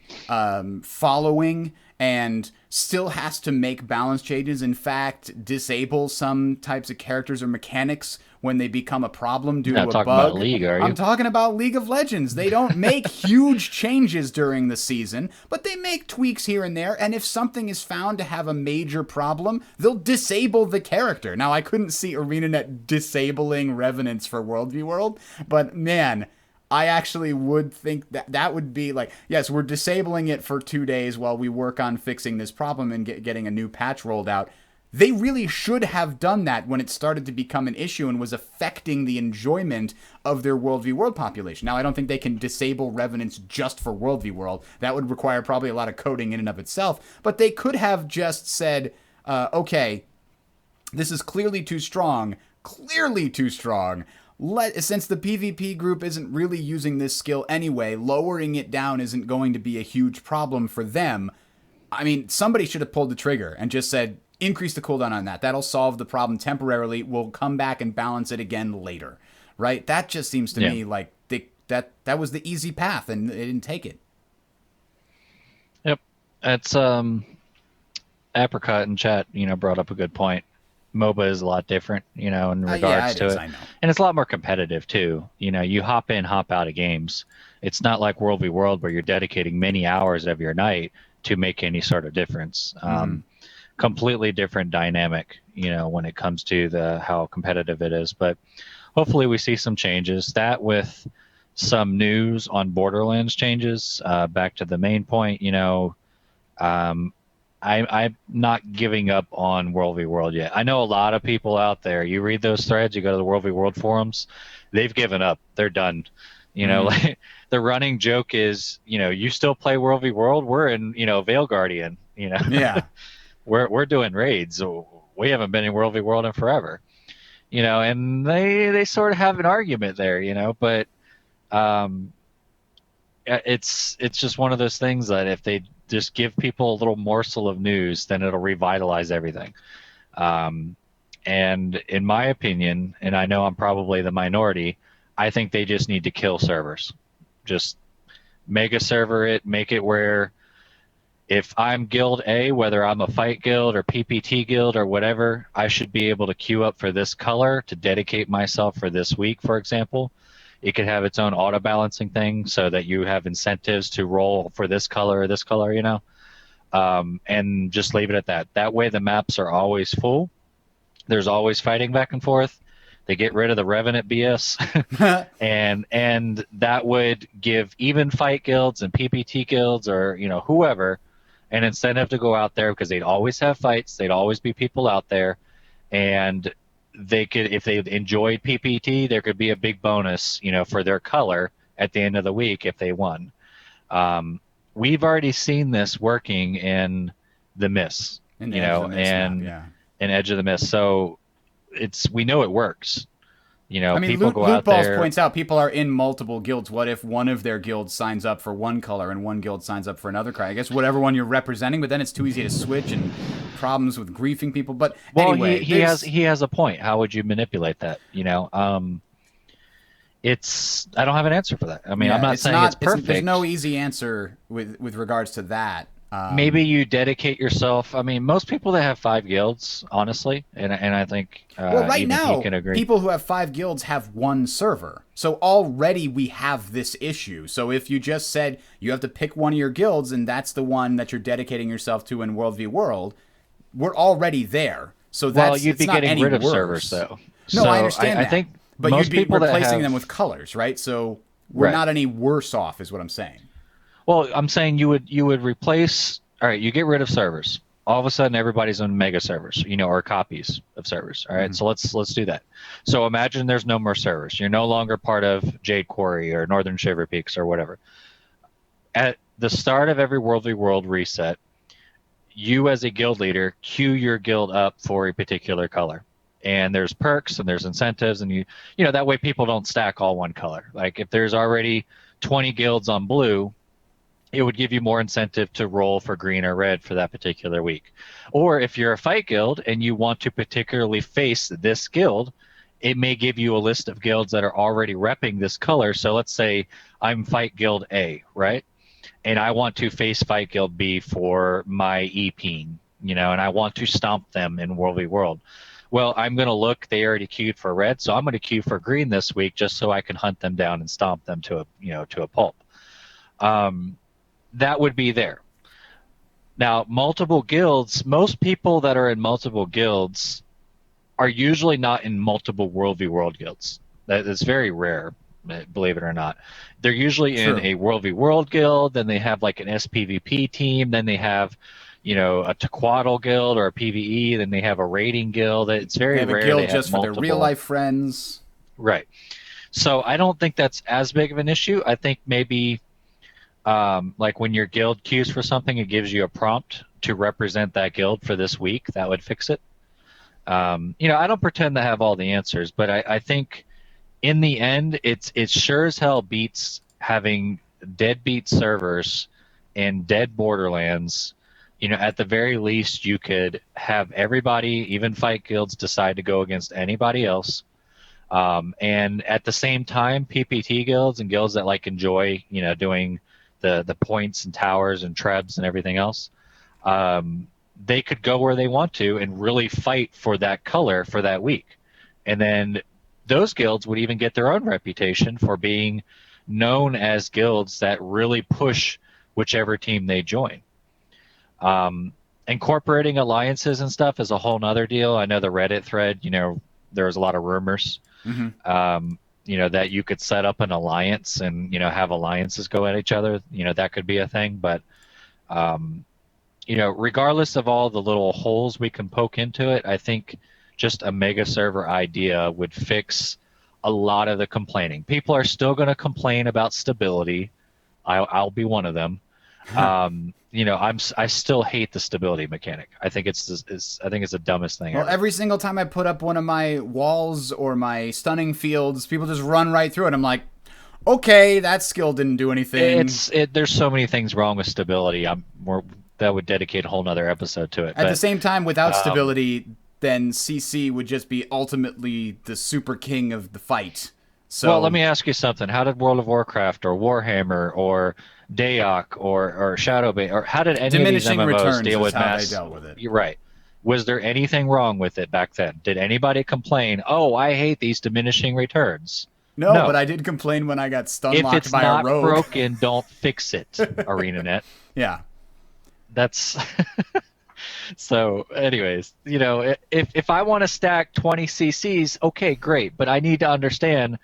following and still has to make balance changes? In fact, disable some types of characters or mechanics when they become a problem due You're to not a talking about bug. League, are I'm you? talking about League of Legends. They don't make huge changes during the season, but they make tweaks here and there. And if something is found to have a major problem, they'll disable the character. Now, I couldn't see ArenaNet disabling Revenants for World v World, but man, I actually would think that that would be like, yes, we're disabling it for 2 days while we work on fixing this problem and getting a new patch rolled out. They really should have done that when it started to become an issue and was affecting the enjoyment of their World v World population. Now, I don't think they can disable Revenants just for World v World. That would require probably a lot of coding in and of itself. But they could have just said, okay, this is clearly too strong. Clearly too strong. Since the PvP group isn't really using this skill anyway, lowering it down isn't going to be a huge problem for them. I mean, somebody should have pulled the trigger and just said, increase the cooldown on that. That'll solve the problem temporarily. We'll come back and balance it again later. Right? That just seems to Yeah. me like that was the easy path and they didn't take it. Yep. It's Apricot in chat, brought up a good point. MOBA is a lot different, in Yeah, regards it to is. it. I know. And it's a lot more competitive too. You hop in, hop out of games. It's not like World v World where you're dedicating many hours of your night to make any sort of difference. Completely different dynamic, when it comes to the how competitive it is. But hopefully we see some changes. That with some news on Borderlands changes. Back to the main point, um, I'm not giving up on World v World yet. I know a lot of people out there. You read those threads, you go to the World v World forums, they've given up. They're done. Like the running joke is, you still play World v World. We're in, Veil Guardian. Yeah. we're doing raids. We haven't been in World v World in forever. And they sort of have an argument there. But um, it's just one of those things that if they just give people a little morsel of news, then it'll revitalize everything. Um, and in my opinion, and I know I'm probably the minority, I think they just need to kill servers. Just make a server make it where if I'm guild A, whether I'm a fight guild or PPT guild or whatever, I should be able to queue up for this color to dedicate myself for this week, for example. It could have its own auto balancing thing so that you have incentives to roll for this color or this color, and just leave it at that. That way, the maps are always full. There's always fighting back and forth. They get rid of the Revenant BS, and that would give even fight guilds and PPT guilds or whoever an incentive to go out there because they'd always have fights. They'd always be people out there, and they could, if they enjoyed PPT, there could be a big bonus, for their color at the end of the week if they won. We've already seen this working in the Miss, In the Edge of the Mist map, and yeah. in Edge of the Mist. So we know it works. I mean, People go Loot out Balls there. points out people are in multiple guilds. What if one of their guilds signs up for one color and one guild signs up for another color? I guess whatever one you're representing, but then it's too easy to switch and problems with griefing people. But Well, anyway, he has a point. How would you manipulate that? It's I don't have an answer for that. I mean, I'm not saying it's perfect. There's no easy answer with regards to that. Maybe you dedicate yourself. I mean, most people that have 5 guilds, honestly, and I think well, right even now, he can agree. people who have 5 guilds have 1 server. So already we have this issue. So if you just said you have to pick one of your guilds and that's the one that you're dedicating yourself to in World v World, we're already there. So that's you'd be getting rid of worse. servers, though. No, so I understand that. I think but most you'd be people replacing them with colors, right? So we're Right. not any worse off, is what I'm saying. Well, I'm saying you would replace. All right, you get rid of servers. All of a sudden, everybody's on mega servers, or copies of servers. All right, so let's do that. So imagine there's no more servers. You're no longer part of Jade Quarry or Northern Shiver Peaks or whatever. At the start of every World v World reset, you as a guild leader queue your guild up for a particular color. And there's perks and there's incentives, and that way people don't stack all one color. Like if there's already 20 guilds on blue, it would give you more incentive to roll for green or red for that particular week. Or if you're a fight guild and you want to particularly face this guild, it may give you a list of guilds that are already repping this color. So let's say I'm fight guild A, right? And I want to face fight guild B for my EPing, and I want to stomp them in World v World. Well, I'm going to look, they already queued for red, so I'm going to queue for green this week just so I can hunt them down and stomp them to a pulp. That would be there. Now, multiple guilds, most people that are in multiple guilds are usually not in multiple World v World guilds. That is very rare, believe it or not. They're usually in a World v World guild, then they have like an SPVP team, then they have, a Tequaddle guild or a PvE, then they have a raiding guild. It's very rare. They have a guild just for their real life friends. Right. So I don't think that's as big of an issue. I think maybe like when your guild queues for something, it gives you a prompt to represent that guild for this week. That would fix it. I don't pretend to have all the answers, but I think in the end, it sure as hell beats having deadbeat servers and dead Borderlands. At the very least, you could have everybody, even fight guilds, decide to go against anybody else. And at the same time, PPT guilds and guilds that enjoy, doing the points and towers and trebs and everything else, they could go where they want to and really fight for that color for that week. And then those guilds would even get their own reputation for being known as guilds that really push whichever team they join. Incorporating alliances and stuff is a whole nother deal. I know the Reddit thread, there was a lot of rumors, that you could set up an alliance and, have alliances go at each other. That could be a thing. But, regardless of all the little holes we can poke into it, I think just a mega server idea would fix a lot of the complaining. People are still going to complain about stability. I'll be one of them. I still hate the stability mechanic. I think it's the dumbest thing ever. Every single time I put up one of my walls or my stunning fields, people just run right through it. I'm like, okay, that skill didn't do anything. There's so many things wrong with stability. That would dedicate a whole nother episode to it. At the same time, without stability, then CC would just be ultimately the super king of the fight. So, well, let me ask you something. How did World of Warcraft or Warhammer or Dayak or Shadowbane, or how did any of these MMOs deal with mass? They dealt with it. You're right. Was there anything wrong with it back then? Did anybody complain, oh, I hate these diminishing returns? No, but I did complain when I got stun locked by a rogue. If it's not broken, don't fix it, ArenaNet. Yeah. That's... So, anyways, if I want to stack 20 CCs, okay, great. But I need to understand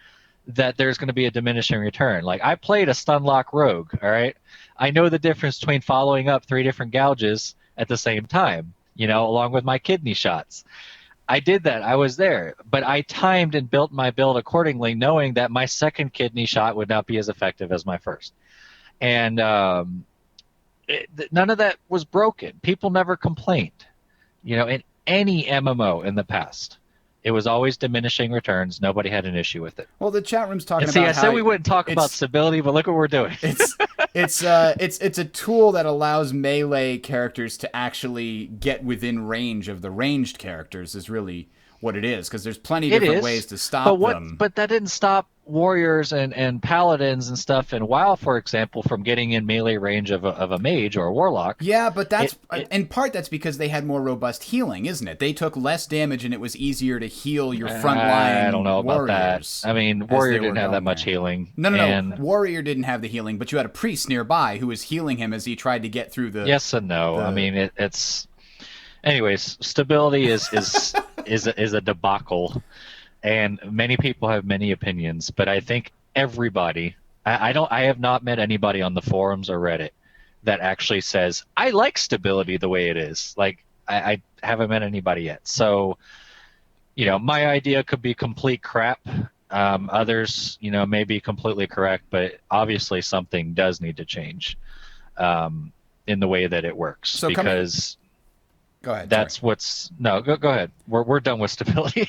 that there's going to be a diminishing return. Like, I played a Stunlock Rogue, all right? I know the difference between following up 3 different gouges at the same time, along with my kidney shots. I did that. I was there. But I timed and built my build accordingly, knowing that my second kidney shot would not be as effective as my first. And none of that was broken. People never complained. In any MMO in the past, it was always diminishing returns. Nobody had an issue with it. Well, the chat room's talking about. I said we wouldn't talk about stability, but look what we're doing. it's a tool that allows melee characters to actually get within range of the ranged characters. Is really what it is, because there's plenty It different is, ways to stop but what? them. But that didn't stop warriors and paladins and stuff in WoW, for example, from getting in melee range of a mage or a warlock. Yeah, but that's It in part that's because they had more robust healing, isn't it? They took less damage and it was easier to heal your frontline I don't know about that. warriors. I mean, as warrior they were didn't have that going much there. healing. No, no, and no. Warrior didn't have the healing, but you had a priest nearby who was healing him as he tried to get through the. Yes and no. I mean, it's. Anyways, stability is a debacle, and many people have many opinions. But I think everybody, I have not met anybody on the forums or Reddit that actually says I like stability the way it is. Like I haven't met anybody yet. So, my idea could be complete crap. Others, may be completely correct, but obviously something does need to change in the way that it works, So because Go ahead. that's what's no. Go ahead. We're done with stability.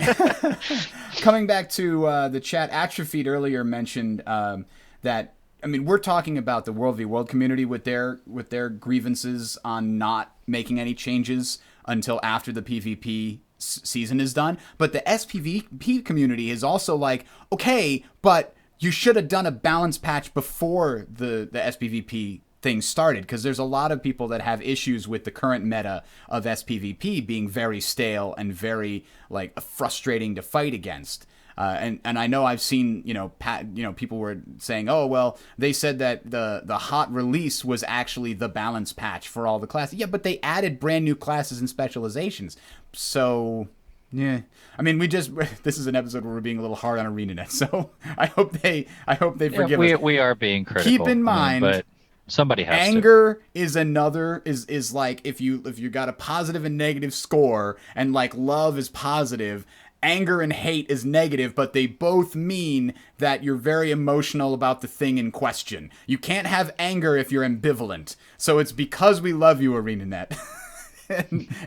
Coming back to the chat, Atrophied earlier mentioned that. I mean, we're talking about the World v World community with their grievances on not making any changes until after the PvP season is done. But the SPVP community is also like, okay, but you should have done a balance patch before the SPVP thing started, because there's a lot of people that have issues with the current meta of SPVP being very stale and very frustrating to fight against. And I know I've seen people were saying, oh well, they said that the hot release was actually the balance patch for all the classes. Yeah, but they added brand new classes and specializations. So yeah, I mean, this is an episode where we're being a little hard on ArenaNet. So I hope they forgive us. We are being critical. Keep in mind, but somebody has anger is another is like if you got a positive and negative score, and like love is positive, anger and hate is negative, but they both mean that you're very emotional about the thing in question. You can't have anger if you're ambivalent. So it's because we love you, ArenaNet.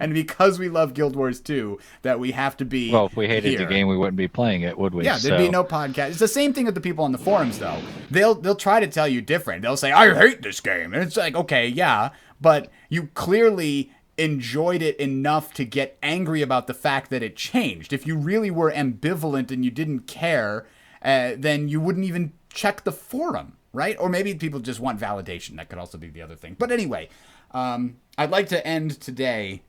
and because we love Guild Wars 2 that we have to be. Well, if we hated here. the game, we wouldn't be playing it, would we? Yeah, there'd be no podcast. It's the same thing with the people on the forums, though. They'll try to tell you different. They'll say, I hate this game. And it's like, okay, yeah, but you clearly enjoyed it enough to get angry about the fact that it changed. If you really were ambivalent and you didn't care, then you wouldn't even check the forum, right? Or maybe people just want validation. That could also be the other thing. But anyway, I'd like to end today's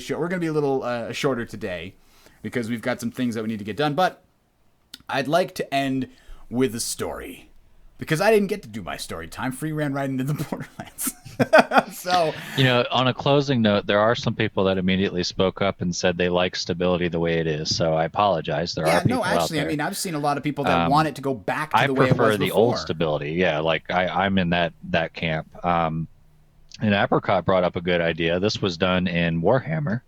show. We're going to be a little shorter today because we've got some things that we need to get done. But I'd like to end with a story, because I didn't get to do my story time. Free ran right into the Borderlands. So, on a closing note, there are some people that immediately spoke up and said they like stability the way it is. So I apologize. There are people out there. I mean, I've seen a lot of people that want it to go back to the way it was before. I prefer the old stability. Yeah, like I'm in that camp. And Apricot brought up a good idea. This was done in Warhammer.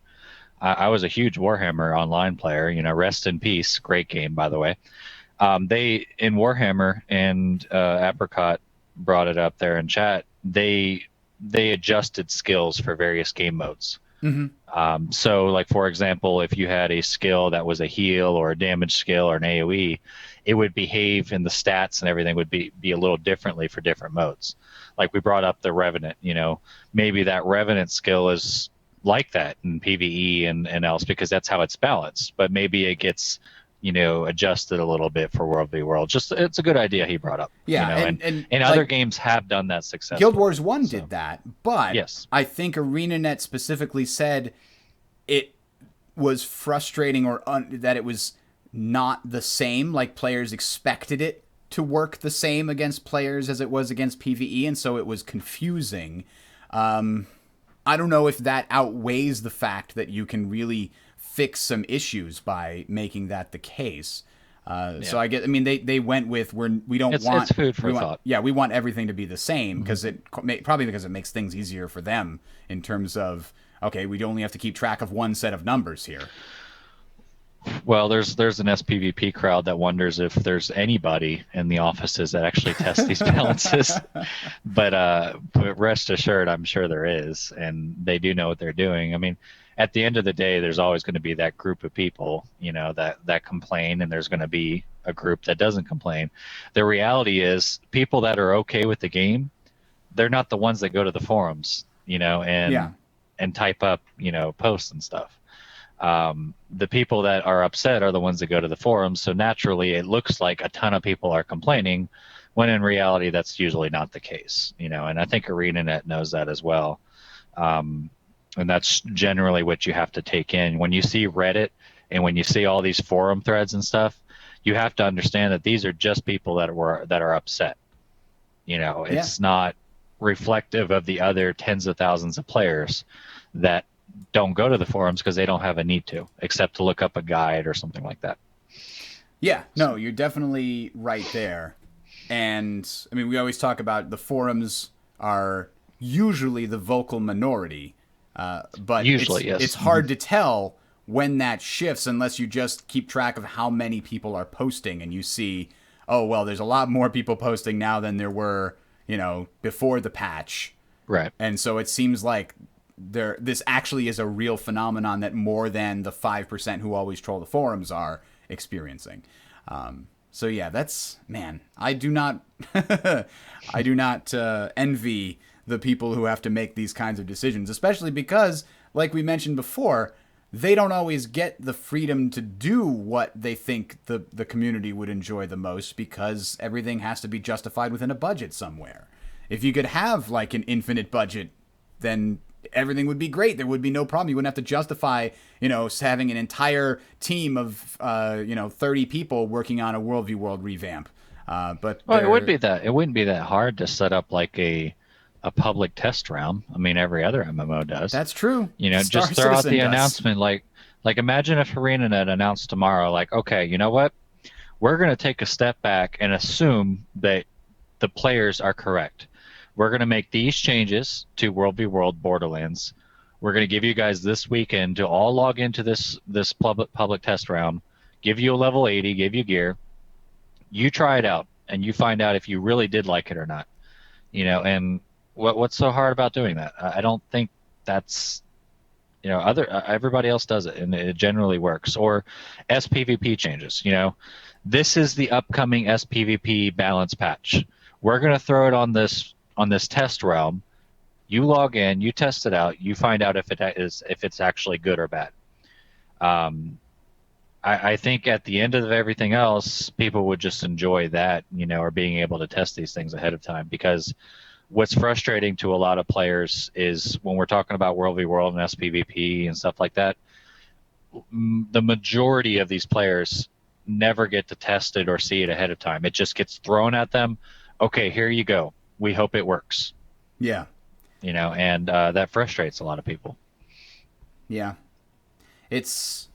I was a huge Warhammer online player. Rest in peace. Great game, by the way. They in Warhammer, and Apricot brought it up there in chat. They adjusted skills for various game modes. Mm-hmm. So, like for example, if you had a skill that was a heal or a damage skill or an AOE, it would behave in the stats and everything would be a little differently for different modes. Like we brought up the Revenant. Maybe that Revenant skill is like that in PvE and else because that's how it's balanced. But maybe it gets adjusted a little bit for World v World. Just it's a good idea he brought up. Yeah, and other games have done that successfully. Guild Wars 1 did that, but yes. I think ArenaNet specifically said it was frustrating that it was not the same. Like players expected it to work the same against players as it was against PvE, and so it was confusing. I don't know if that outweighs the fact that you can really fix some issues by making that the case. So I mean, they went with it's food for thought. We want everything to be the same because probably because it makes things easier for them in terms of okay, we only have to keep track of one set of numbers here. Well, there's an SPVP crowd that wonders if there's anybody in the offices that actually test these balances. But rest assured, I'm sure there is, and they do know what they're doing. I mean, at the end of the day, there's always going to be that group of people, that complain, and there's going to be a group that doesn't complain. The reality is, people that are okay with the game they're not the ones that go to the forums, Yeah. and type up, posts and stuff. The people that are upset are the ones that go to the forums. So naturally, it looks like a ton of people are complaining, when in reality, that's usually not the case. And I think ArenaNet knows that as well. And that's generally what you have to take in when you see Reddit and when you see all these forum threads and stuff. You have to understand that these are just people that are upset. Yeah. It's not reflective of the other tens of thousands of players that don't go to the forums because they don't have a need to, except to look up a guide or something like that. Yeah. No, you're definitely right there. And I mean, we always talk about the forums are usually the vocal minority, but Usually, yes. it's hard to tell when that shifts unless you just keep track of how many people are posting and you see, oh well, there's a lot more people posting now than there were, before the patch. Right. And so it seems like this actually is a real phenomenon that more than the 5% who always troll the forums are experiencing. So yeah, that's, man, I do not envy the people who have to make these kinds of decisions, especially because, like we mentioned before, they don't always get the freedom to do what they think the community would enjoy the most, because everything has to be justified within a budget somewhere. If you could have like an infinite budget, then everything would be great. There would be no problem. You wouldn't have to justify, having an entire team of, 30 people working on a World v. World revamp. But Well, it wouldn't be that hard to set up like a public test round. I mean, every other MMO does. That's true. Star Just throw out Citizen the does. announcement, like imagine if ArenaNet announced tomorrow, like, okay, you know what? We're going to take a step back and assume that the players are correct. We're going to make these changes to World v. World Borderlands. We're going to give you guys this weekend to all log into this public test round, give you a level 80, give you gear. You try it out, and you find out if you really did like it or not. And what's so hard about doing that? I don't think that's, everybody else does it, and it generally works. Or SPVP changes. This is the upcoming SPVP balance patch. We're going to throw it on this test realm. You log in, you test it out, you find out if it's actually good or bad. I think at the end of everything else, people would just enjoy that, or being able to test these things ahead of time. Because what's frustrating to a lot of players is when we're talking about World v. World and SPVP and stuff like that, the majority of these players never get to test it or see it ahead of time. It just gets thrown at them. Okay, here you go. We hope it works. Yeah. And that frustrates a lot of people. Yeah. It's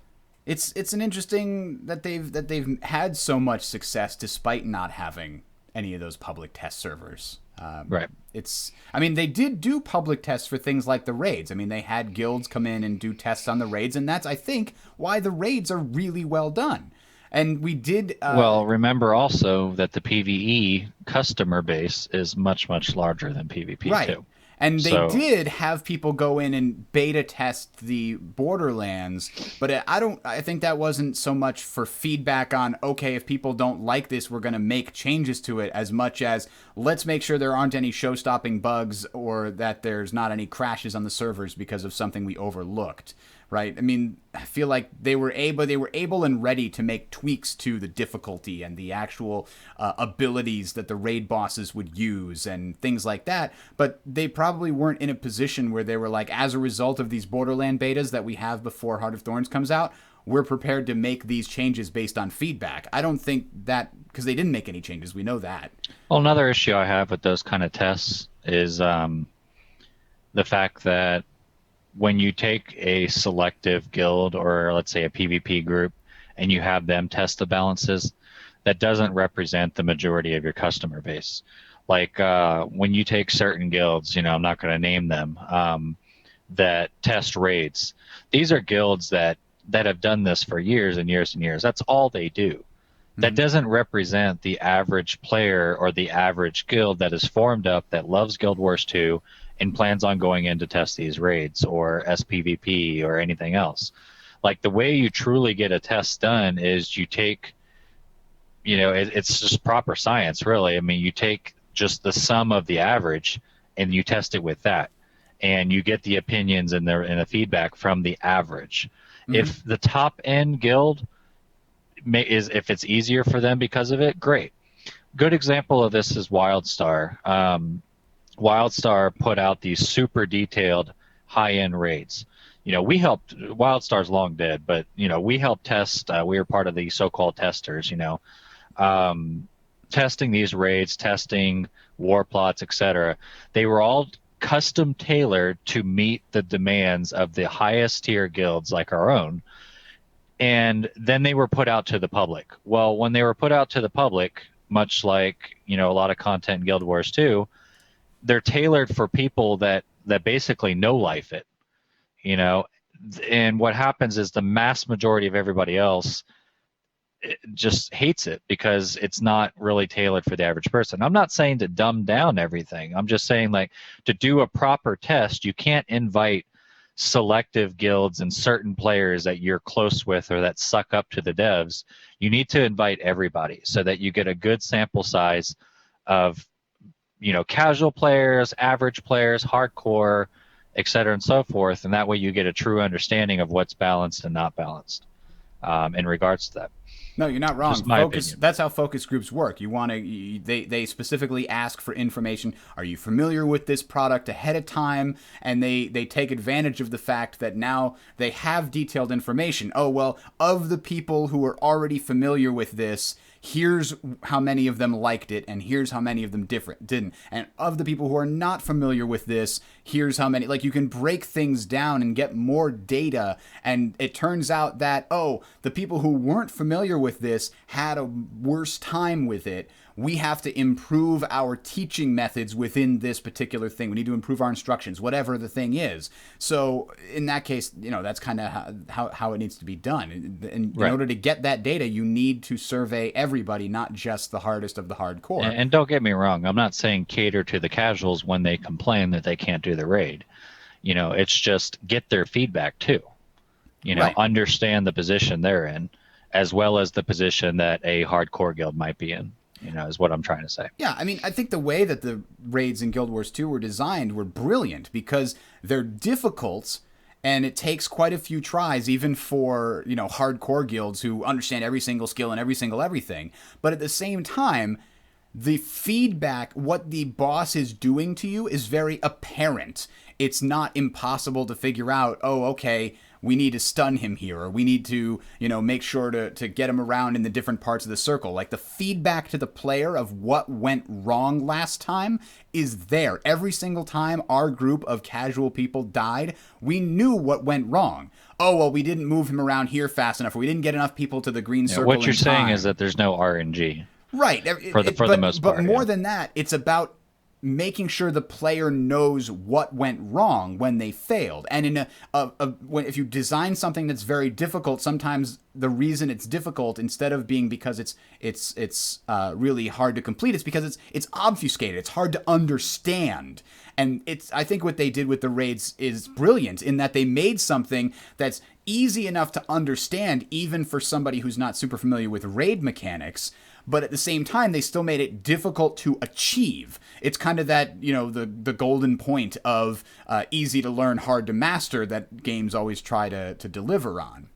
an interesting that they've had so much success despite not having any of those public test servers. Right. They did do public tests for things like the raids. I mean, they had guilds come in and do tests on the raids, and that's, I think, why the raids are really well done. And we did... well, remember also that the PvE customer base is much, much larger than PvP, right. too. And they did have people go in and beta test the Borderlands, but I think that wasn't so much for feedback on, okay, if people don't like this, we're going to make changes to it, as much as let's make sure there aren't any show-stopping bugs or that there's not any crashes on the servers because of something we overlooked. Right. I mean, I feel like they were able and ready to make tweaks to the difficulty and the actual abilities that the raid bosses would use and things like that. But they probably weren't in a position where they were like, as a result of these Borderland betas that we have before Heart of Thorns comes out, we're prepared to make these changes based on feedback. I don't think that, because they didn't make any changes. We know that. Well, another issue I have with those kind of tests is the fact that when you take a selective guild or let's say a PvP group and you have them test the balances, that doesn't represent the majority of your customer base. Like when you take certain guilds, I'm not going to name them, that test raids. These are guilds that have done this for years and years and years. That's all they do. That doesn't represent the average player or the average guild that is formed up that loves Guild Wars 2 and plans on going in to test these raids or SPVP or anything else. Like, the way you truly get a test done is you take, it's just proper science, really. I mean, you take just the sum of the average and you test it with that, and you get the opinions and the feedback from the average. If the top end guild if it's easier for them because of it, great. Good example of this is WildStar. WildStar put out these super detailed high-end raids. We helped. WildStar's long dead, but we helped test. We were part of the so-called testers. Testing these raids, testing war plots, etc. They were all custom tailored to meet the demands of the highest tier guilds like our own. And then they were put out to the public. Well, when they were put out to the public, much like a lot of content in Guild Wars 2, they're tailored for people that basically no life it. And what happens is the mass majority of everybody else just hates it because it's not really tailored for the average person. I'm not saying to dumb down everything. I'm just saying, like, to do a proper test, you can't invite selective guilds and certain players that you're close with or that suck up to the devs. You need to invite everybody so that you get a good sample size of casual players, average players, hardcore, et cetera, and so forth, and that way you get a true understanding of what's balanced and not balanced in regards to that. No, you're not wrong. Just my opinion. That's how focus groups work. They specifically ask for information. Are you familiar with this product ahead of time? And they take advantage of the fact that now they have detailed information. Oh, well, of the people who are already familiar with this, here's how many of them liked it, and here's how many of them didn't. And of the people who are not familiar with this, here's how many. Like, you can break things down and get more data, and it turns out that, the people who weren't familiar with this had a worse time with it. We have to improve our teaching methods within this particular thing. We need to improve our instructions, whatever the thing is. So in that case, that's kind of how it needs to be done. And in order to get that data, you need to survey everybody, not just the hardest of the hardcore. And don't get me wrong, I'm not saying cater to the casuals when they complain that they can't do the raid. It's just get their feedback too. Understand the position they're in, as well as the position that a hardcore guild might be in. Is what I'm trying to say. Yeah, I mean, I think the way that the raids in Guild Wars 2 were designed were brilliant because they're difficult, and it takes quite a few tries, even for, hardcore guilds who understand every single skill and every single everything. But at the same time, the feedback, what the boss is doing to you, is very apparent. It's not impossible to figure out, we need to stun him here, or we need to, make sure to get him around in the different parts of the circle. Like, the feedback to the player of what went wrong last time is there. Every single time our group of casual people died, we knew what went wrong. We didn't move him around here fast enough, or we didn't get enough people to the green circle What you're in saying time. is that there's no RNG. Right. For the most part. But more than that, it's about making sure the player knows what went wrong when they failed. And if you design something that's very difficult, sometimes the reason it's difficult, instead of being because it's really hard to complete, it's because it's obfuscated. It's hard to understand. And I think what they did with the raids is brilliant in that they made something that's easy enough to understand, even for somebody who's not super familiar with raid mechanics. But at the same time, they still made it difficult to achieve. It's kind of that, the golden point of easy to learn, hard to master that games always try to deliver on.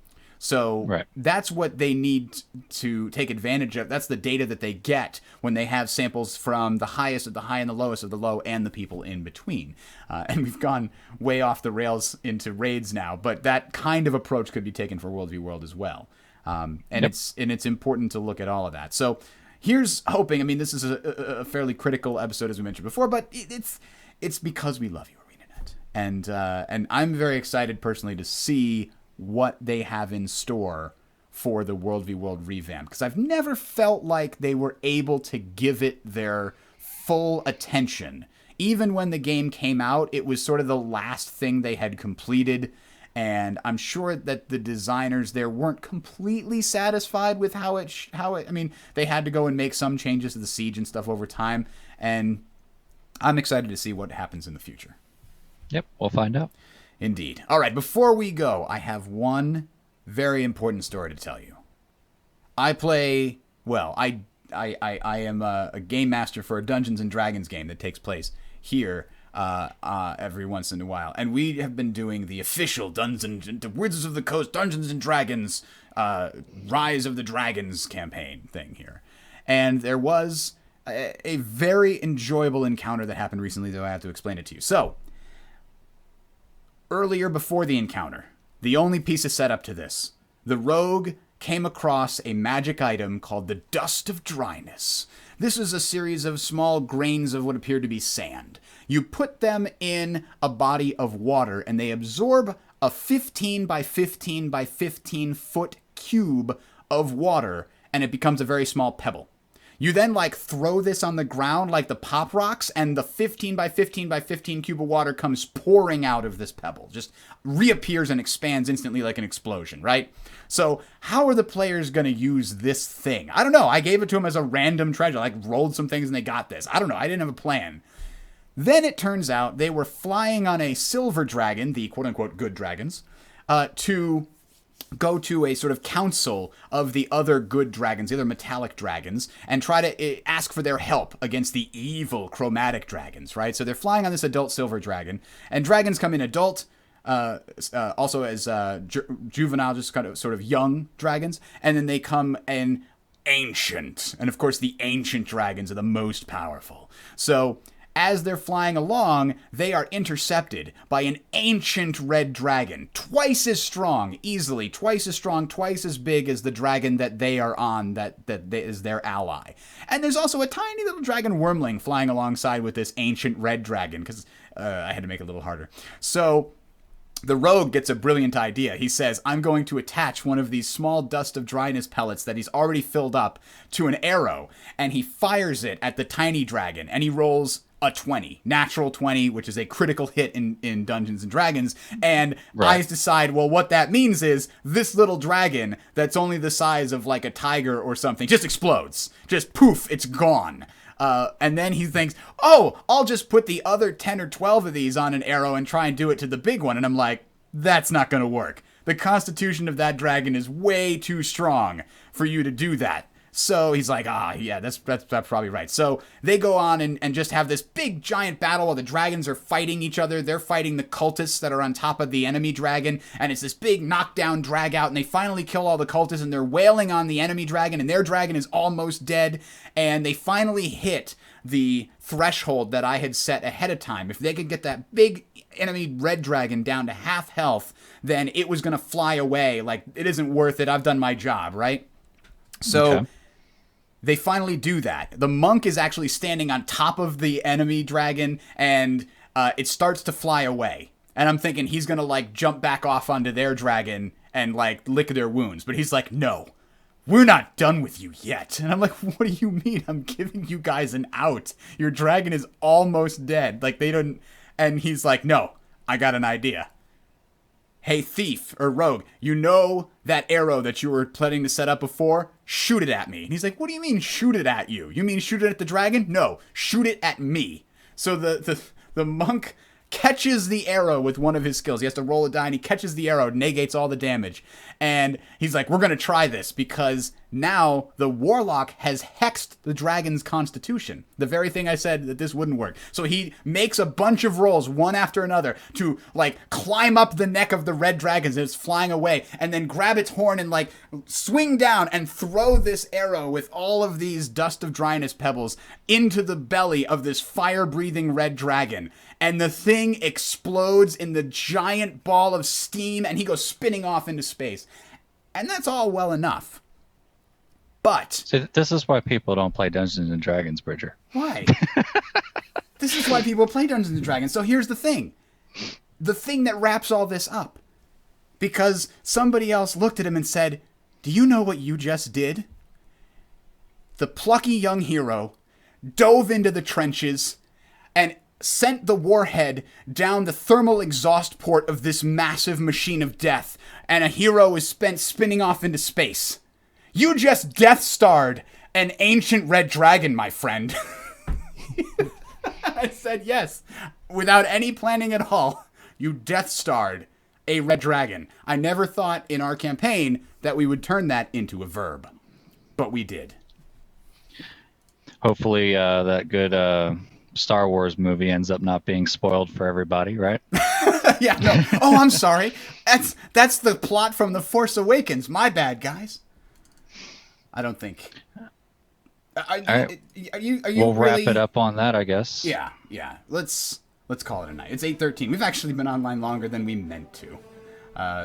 So That's what they need to take advantage of. That's the data that they get when they have samples from the highest of the high and the lowest of the low and the people in between. And we've gone way off the rails into raids now, but that kind of approach could be taken for World v. World as well. It's important to look at all of that. So here's hoping. I mean, this is a fairly critical episode, as we mentioned before, but it's because we love you, ArenaNet, and I'm very excited personally to see what they have in store for the World v. World revamp, because I've never felt like they were able to give it their full attention. Even when the game came out, it was sort of the last thing they had completed. And I'm sure that the designers there weren't completely satisfied with how it. I mean, they had to go and make some changes to the siege and stuff over time. And I'm excited to see what happens in the future. Yep, we'll find out. Indeed. All right, before we go, I have one very important story to tell you. I am a game master for a Dungeons and Dragons game that takes place here every once in a while. And we have been doing the official the Wizards of the Coast Dungeons and Dragons Rise of the Dragons campaign thing here. And there was a very enjoyable encounter that happened recently, though I have to explain it to you. So, earlier before the encounter, the only piece of setup to this, the rogue came across a magic item called the Dust of Dryness. This is a series of small grains of what appeared to be sand. You put them in a body of water, and they absorb a 15 by 15 by 15 foot cube of water, and it becomes a very small pebble. You then throw this on the ground like the Pop Rocks, and the 15 by 15 by 15 cube of water comes pouring out of this pebble. Just reappears and expands instantly like an explosion, right? So how are the players going to use this thing? I don't know. I gave it to them as a random treasure. Rolled some things and they got this. I don't know. I didn't have a plan. Then it turns out they were flying on a silver dragon, the quote-unquote good dragons, to go to a sort of council of the other good dragons, the other metallic dragons, and try to ask for their help against the evil chromatic dragons, right? So they're flying on this adult silver dragon, and dragons come in adult, also as juvenile, just kind of sort of young dragons, and then they come in ancient. And of course, the ancient dragons are the most powerful. So as they're flying along, they are intercepted by an ancient red dragon, twice as strong, easily, twice as strong, twice as big as the dragon that they are on, that is their ally. And there's also a tiny little dragon wormling flying alongside with this ancient red dragon, because I had to make it a little harder. So the rogue gets a brilliant idea. He says, I'm going to attach one of these small Dust of Dryness pellets that he's already filled up to an arrow, and he fires it at the tiny dragon, and he rolls a 20, natural 20, which is a critical hit in Dungeons and Dragons. And right. I decide, well, what that means is this little dragon that's only the size of a tiger or something just explodes. Just poof, it's gone. And then he thinks, oh, I'll just put the other 10 or 12 of these on an arrow and try and do it to the big one. And I'm like, that's not going to work. The constitution of that dragon is way too strong for you to do that. So he's like, yeah, that's probably right. So they go on and just have this big giant battle while the dragons are fighting each other. They're fighting the cultists that are on top of the enemy dragon. And it's this big knockdown drag out. And they finally kill all the cultists and they're wailing on the enemy dragon. And their dragon is almost dead. And they finally hit the threshold that I had set ahead of time. If they could get that big enemy red dragon down to half health, then it was going to fly away. It isn't worth it. I've done my job, right? So... Okay. They finally do that. The monk is actually standing on top of the enemy dragon, and it starts to fly away. And I'm thinking he's going to, jump back off onto their dragon and, lick their wounds. But he's like, no, we're not done with you yet. And I'm like, what do you mean? I'm giving you guys an out. Your dragon is almost dead. They don't... And he's like, no, I got an idea. Hey, thief or rogue, you know that arrow that you were planning to set up before? Shoot it at me. And he's like, what do you mean shoot it at you? You mean shoot it at the dragon? No, shoot it at me. So the monk catches the arrow with one of his skills. He has to roll a die and he catches the arrow, negates all the damage. And he's like, we're going to try this because now the warlock has hexed the dragon's constitution. The very thing I said that this wouldn't work. So he makes a bunch of rolls, one after another, to climb up the neck of the red dragon as it's flying away, and then grab its horn and swing down and throw this arrow with all of these Dust of Dryness pebbles into the belly of this fire-breathing red dragon. And the thing explodes in the giant ball of steam, and he goes spinning off into space. And that's all well enough. But... So this is why people don't play Dungeons and Dragons, Bridger. Why? This is why people play Dungeons and Dragons. So here's the thing. The thing that wraps all this up. Because somebody else looked at him and said, do you know what you just did? The plucky young hero dove into the trenches and sent the warhead down the thermal exhaust port of this massive machine of death, and a hero is spinning off into space. You just Death Starred an ancient red dragon, my friend. I said yes. Without any planning at all, you Death Starred a red dragon. I never thought in our campaign that we would turn that into a verb. But we did. Hopefully that good Star Wars movie ends up not being spoiled for everybody, right? Yeah, no. Oh, I'm sorry. That's the plot from The Force Awakens. My bad, guys. I don't think. Are, All right, are you we'll really? wrap it up on that, I guess. Yeah, yeah. Let's call it a night. It's 8:13. We've actually been online longer than we meant to.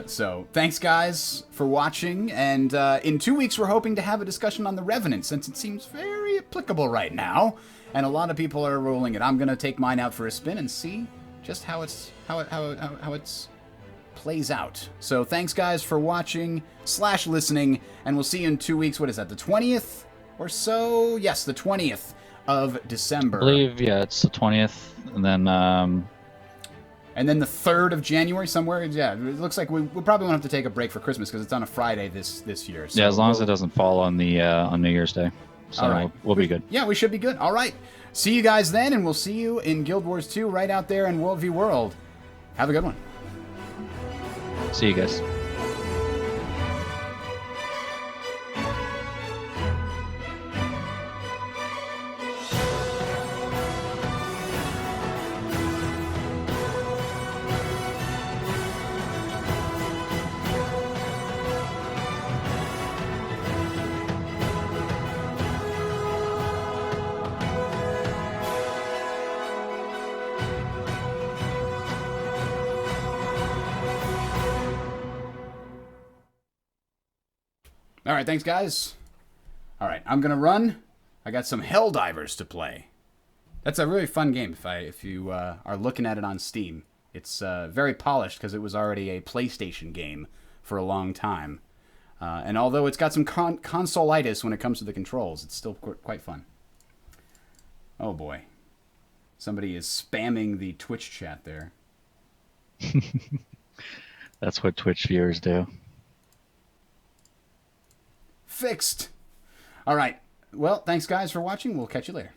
So thanks, guys, for watching. And in 2 weeks, we're hoping to have a discussion on the Revenant, since it seems very applicable right now, and a lot of people are rolling it. I'm gonna take mine out for a spin and see just how it's plays out. So thanks, guys, for watching / listening, and we'll see you in 2 weeks. What is that? The 20th or so? Yes, the 20th of December. I believe, yeah, it's the 20th, and then the 3rd of January somewhere. Yeah, it looks like we probably won't have to take a break for Christmas because it's on a Friday this year. So yeah, as long as it doesn't fall on the on New Year's Day, so all right. we'll be good. Yeah, we should be good. All right, see you guys then, and we'll see you in Guild Wars 2 right out there in World v World. Have a good one. See you guys. All right, thanks, guys. All right, I'm gonna run. I got some Helldivers to play. That's a really fun game. If you are looking at it on Steam, it's very polished because it was already a PlayStation game for a long time. And although it's got some console-itis when it comes to the controls, it's still quite fun. Oh boy, somebody is spamming the Twitch chat there. That's what Twitch viewers do. Fixed. All right. Well, thanks, guys, for watching. We'll catch you later.